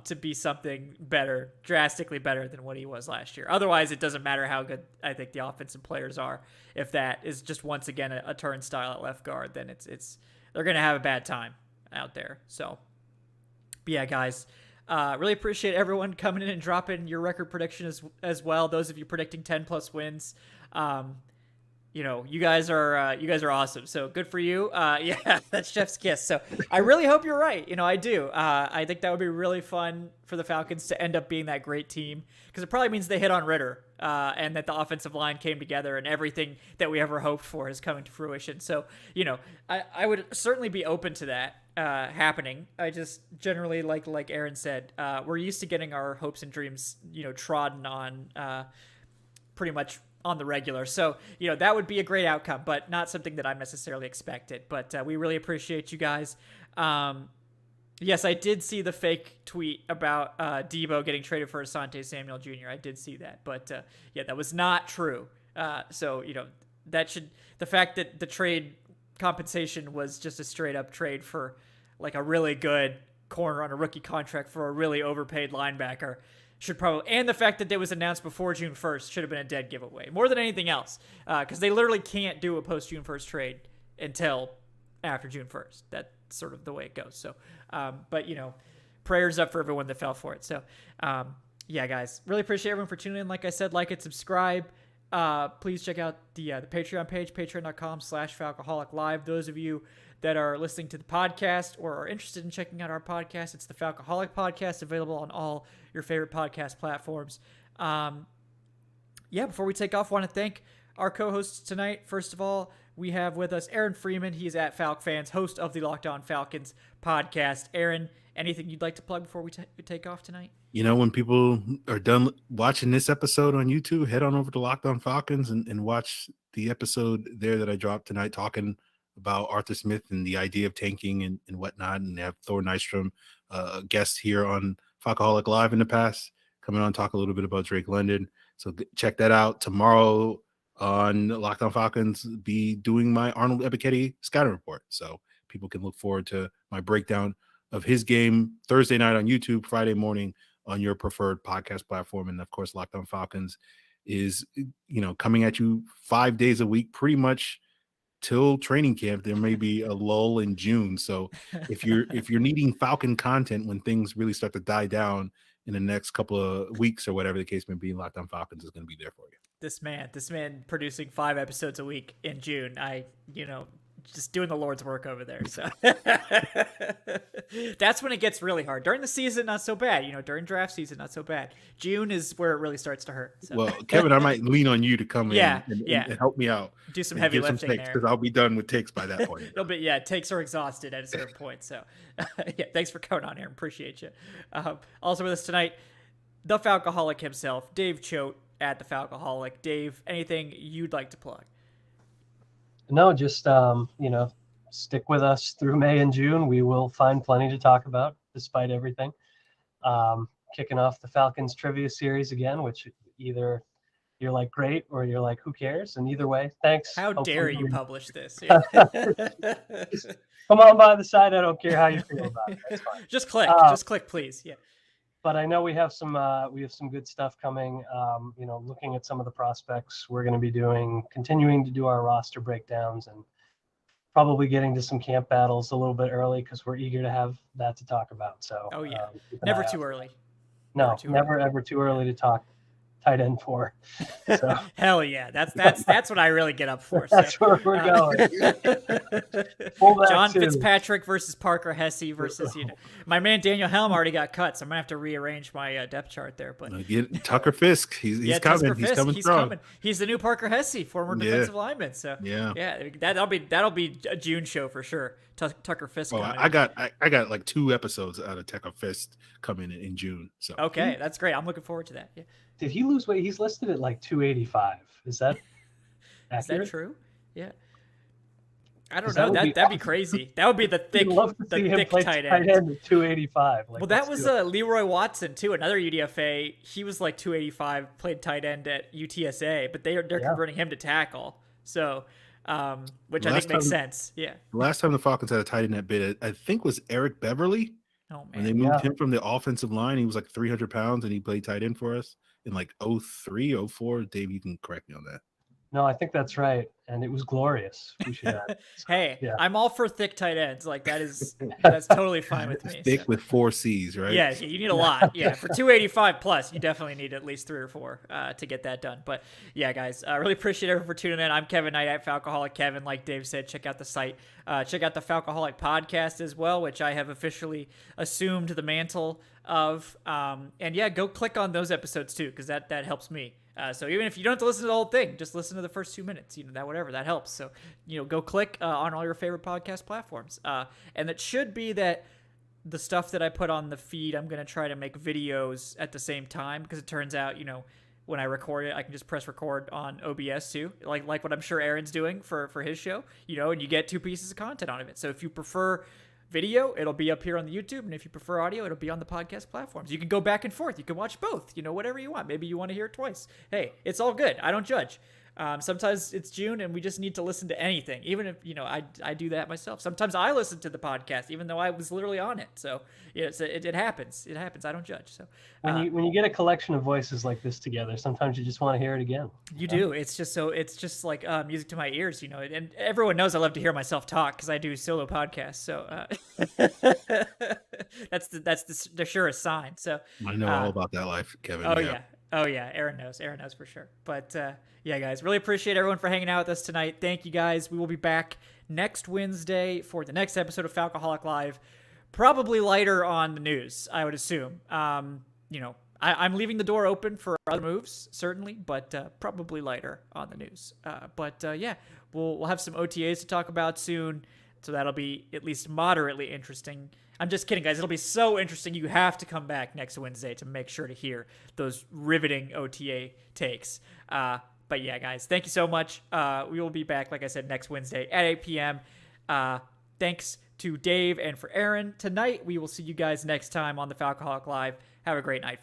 to be something better, drastically better than what he was last year. Otherwise, it doesn't matter how good I think the offensive players are. If that is just once again a turnstile at left guard, then it's they're going to have a bad time out there. So, but yeah, guys, really appreciate everyone coming in and dropping your record prediction as well. Those of you predicting 10+ wins. You guys are awesome. So good for you. Yeah, that's Jeff's kiss. So I really hope you're right. I do. I think that would be really fun for the Falcons to end up being that great team, because it probably means they hit on Ritter, and that the offensive line came together and everything that we ever hoped for is coming to fruition. So, I would certainly be open to that happening. I just generally, like Aaron said, we're used to getting our hopes and dreams, trodden on pretty much on the regular. So, that would be a great outcome, but not something that I necessarily expected. But we really appreciate you guys. Yes, I did see the fake tweet about Debo getting traded for Asante Samuel Jr. I did see that, but yeah, that was not true. So, the fact that the trade compensation was just a straight up trade for like a really good corner on a rookie contract for a really overpaid linebacker should probably, and the fact that it was announced before June 1st should have been a dead giveaway more than anything else, because they literally can't do a post June 1st trade until after June 1st. That's sort of the way it goes. So, but prayers up for everyone that fell for it. So, yeah, guys, really appreciate everyone for tuning in. Like I said, like and subscribe. Please check out the Patreon page, patreon.com/Falcoholic Live. Those of you that are listening to the podcast or are interested in checking out our podcast, it's the Falcoholic podcast, available on all your favorite podcast platforms. Before we take off, I want to thank our co-hosts tonight. First of all, we have with us Aaron Freeman. He's at Falc Fans, host of the Locked On Falcons podcast. Aaron, anything you'd like to plug before we take off tonight? When people are done watching this episode on YouTube, head on over to Locked On Falcons and watch the episode there that I dropped tonight, talking about Arthur Smith and the idea of tanking and whatnot. And they have Thor Nystrom, a guest here on Falcoholic Live in the past, coming on, talk a little bit about Drake London. So check that out. Tomorrow on Locked On Falcons, be doing my Arnold Ebiketie scouting report. So people can look forward to my breakdown of his game Thursday night on YouTube, Friday morning on your preferred podcast platform. And of course, Locked On Falcons is, coming at you 5 days a week, pretty much till training camp. There may be a lull in June. So if you're needing Falcon content when things really start to die down in the next couple of weeks or whatever the case may be, Locked On Falcons is going to be there for you. This man producing 5 episodes a week in June. Just doing the Lord's work over there. So that's when it gets really hard. During the season, not so bad. During draft season, not so bad. June is where it really starts to hurt. So. Well, Kevin, I might lean on you to come in and help me out. Do some heavy lifting there. Because I'll be done with takes by that point. It'll be, takes are exhausted at a certain point. So thanks for coming on here. Appreciate you. Also with us tonight, the Falcoholic himself, Dave Choate at the Falcoholic. Dave, anything you'd like to plug? No, just, stick with us through May and June. We will find plenty to talk about despite everything. Kicking off the Falcons trivia series again, which either you're like, great, or you're like, who cares? And either way, thanks. How dare you publish this? Come on by the side. I don't care how you feel about it. That's fine. Just click, please. Yeah. But I know we have some good stuff coming. Looking at some of the prospects we're going to be continuing to do our roster breakdowns and probably getting to some camp battles a little bit early because we're eager to have that to talk about. So, never too early. No, never ever too early to talk tight end for. So. Hell yeah, that's what I really get up for. That's where we're going. John Fitzpatrick versus Parker Hesse versus my man Daniel Helm already got cut, so I'm gonna have to rearrange my depth chart there. But Tucker Fisk, he's coming. Tucker Fisk, he's coming. He's the new Parker Hesse, former defensive lineman. So that'll be a June show for sure. Tucker Fisk. Well, I got like 2 episodes out of Tucker Fisk coming in June. So okay, that's great. I'm looking forward to that. Yeah. Did he lose weight? He's listed at like 285. Is that accurate? Is that true? Yeah. I don't know. That'd be crazy. That would be the thick tight end at 285. Well, that was Leroy Watson too, another UDFA. He was like 285, played tight end at UTSA, but they're converting him to tackle. So, which I think makes sense. Yeah. The last time the Falcons had a tight end that bid, I think was Eric Beverly. Oh When man. they moved him from the offensive line, he was like 300 pounds, and he played tight end for us in like 03, 04. Dave, you can correct me on that. No, I think that's right, and it was glorious. We should add. So, Hey, yeah. I'm all for thick tight ends. Like that's totally fine with me. Thick so. with 4 C's, right? Yeah, you need a lot. Yeah, for 285 plus, you definitely need at least 3 or 4 to get that done. But yeah, guys, I really appreciate everyone for tuning in. I'm Kevin Knight at Falcoholic Kevin. Like Dave said, check out the site. Check out the Falcoholic podcast as well, which I have officially assumed the mantle of. And yeah, go click on those episodes too, because that helps me. So even if you don't have to listen to the whole thing, just listen to the first 2 minutes, that helps. So, go click on all your favorite podcast platforms. And it should be that the stuff that I put on the feed, I'm going to try to make videos at the same time, because it turns out, when I record it, I can just press record on OBS too, like what I'm sure Aaron's doing for his show, and you get 2 pieces of content out of it. So if you prefer video, it'll be up here on the YouTube, and if you prefer audio, it'll be on the podcast platforms. You can go back and forth. You can watch both, whatever you want. Maybe you want to hear it twice. Hey, it's all good. I don't judge. Sometimes it's June and we just need to listen to anything, even if, I do that myself. Sometimes I listen to the podcast, even though I was literally on it. So it happens. It happens. I don't judge. So when you get a collection of voices like this together, sometimes you just want to hear it again. You do. It's just like music to my ears, and everyone knows I love to hear myself talk because I do solo podcasts. So that's the surest sign. So I know all about that life, Kevin. Oh yeah. Aaron knows for sure. But yeah, guys, really appreciate everyone for hanging out with us tonight. Thank you guys. We will be back next Wednesday for the next episode of Falcoholic Live. Probably lighter on the news, I would assume. I'm leaving the door open for other moves, certainly, but probably lighter on the news. But yeah, we'll have some OTAs to talk about soon, so that'll be at least moderately interesting. I'm just kidding, guys. It'll be so interesting. You have to come back next Wednesday to make sure to hear those riveting OTA takes. But yeah, guys, thank you so much. We will be back, like I said, next Wednesday at 8 p.m. Thanks to Dave and for Aaron. Tonight, we will see you guys next time on the Falcoholic Live. Have a great night.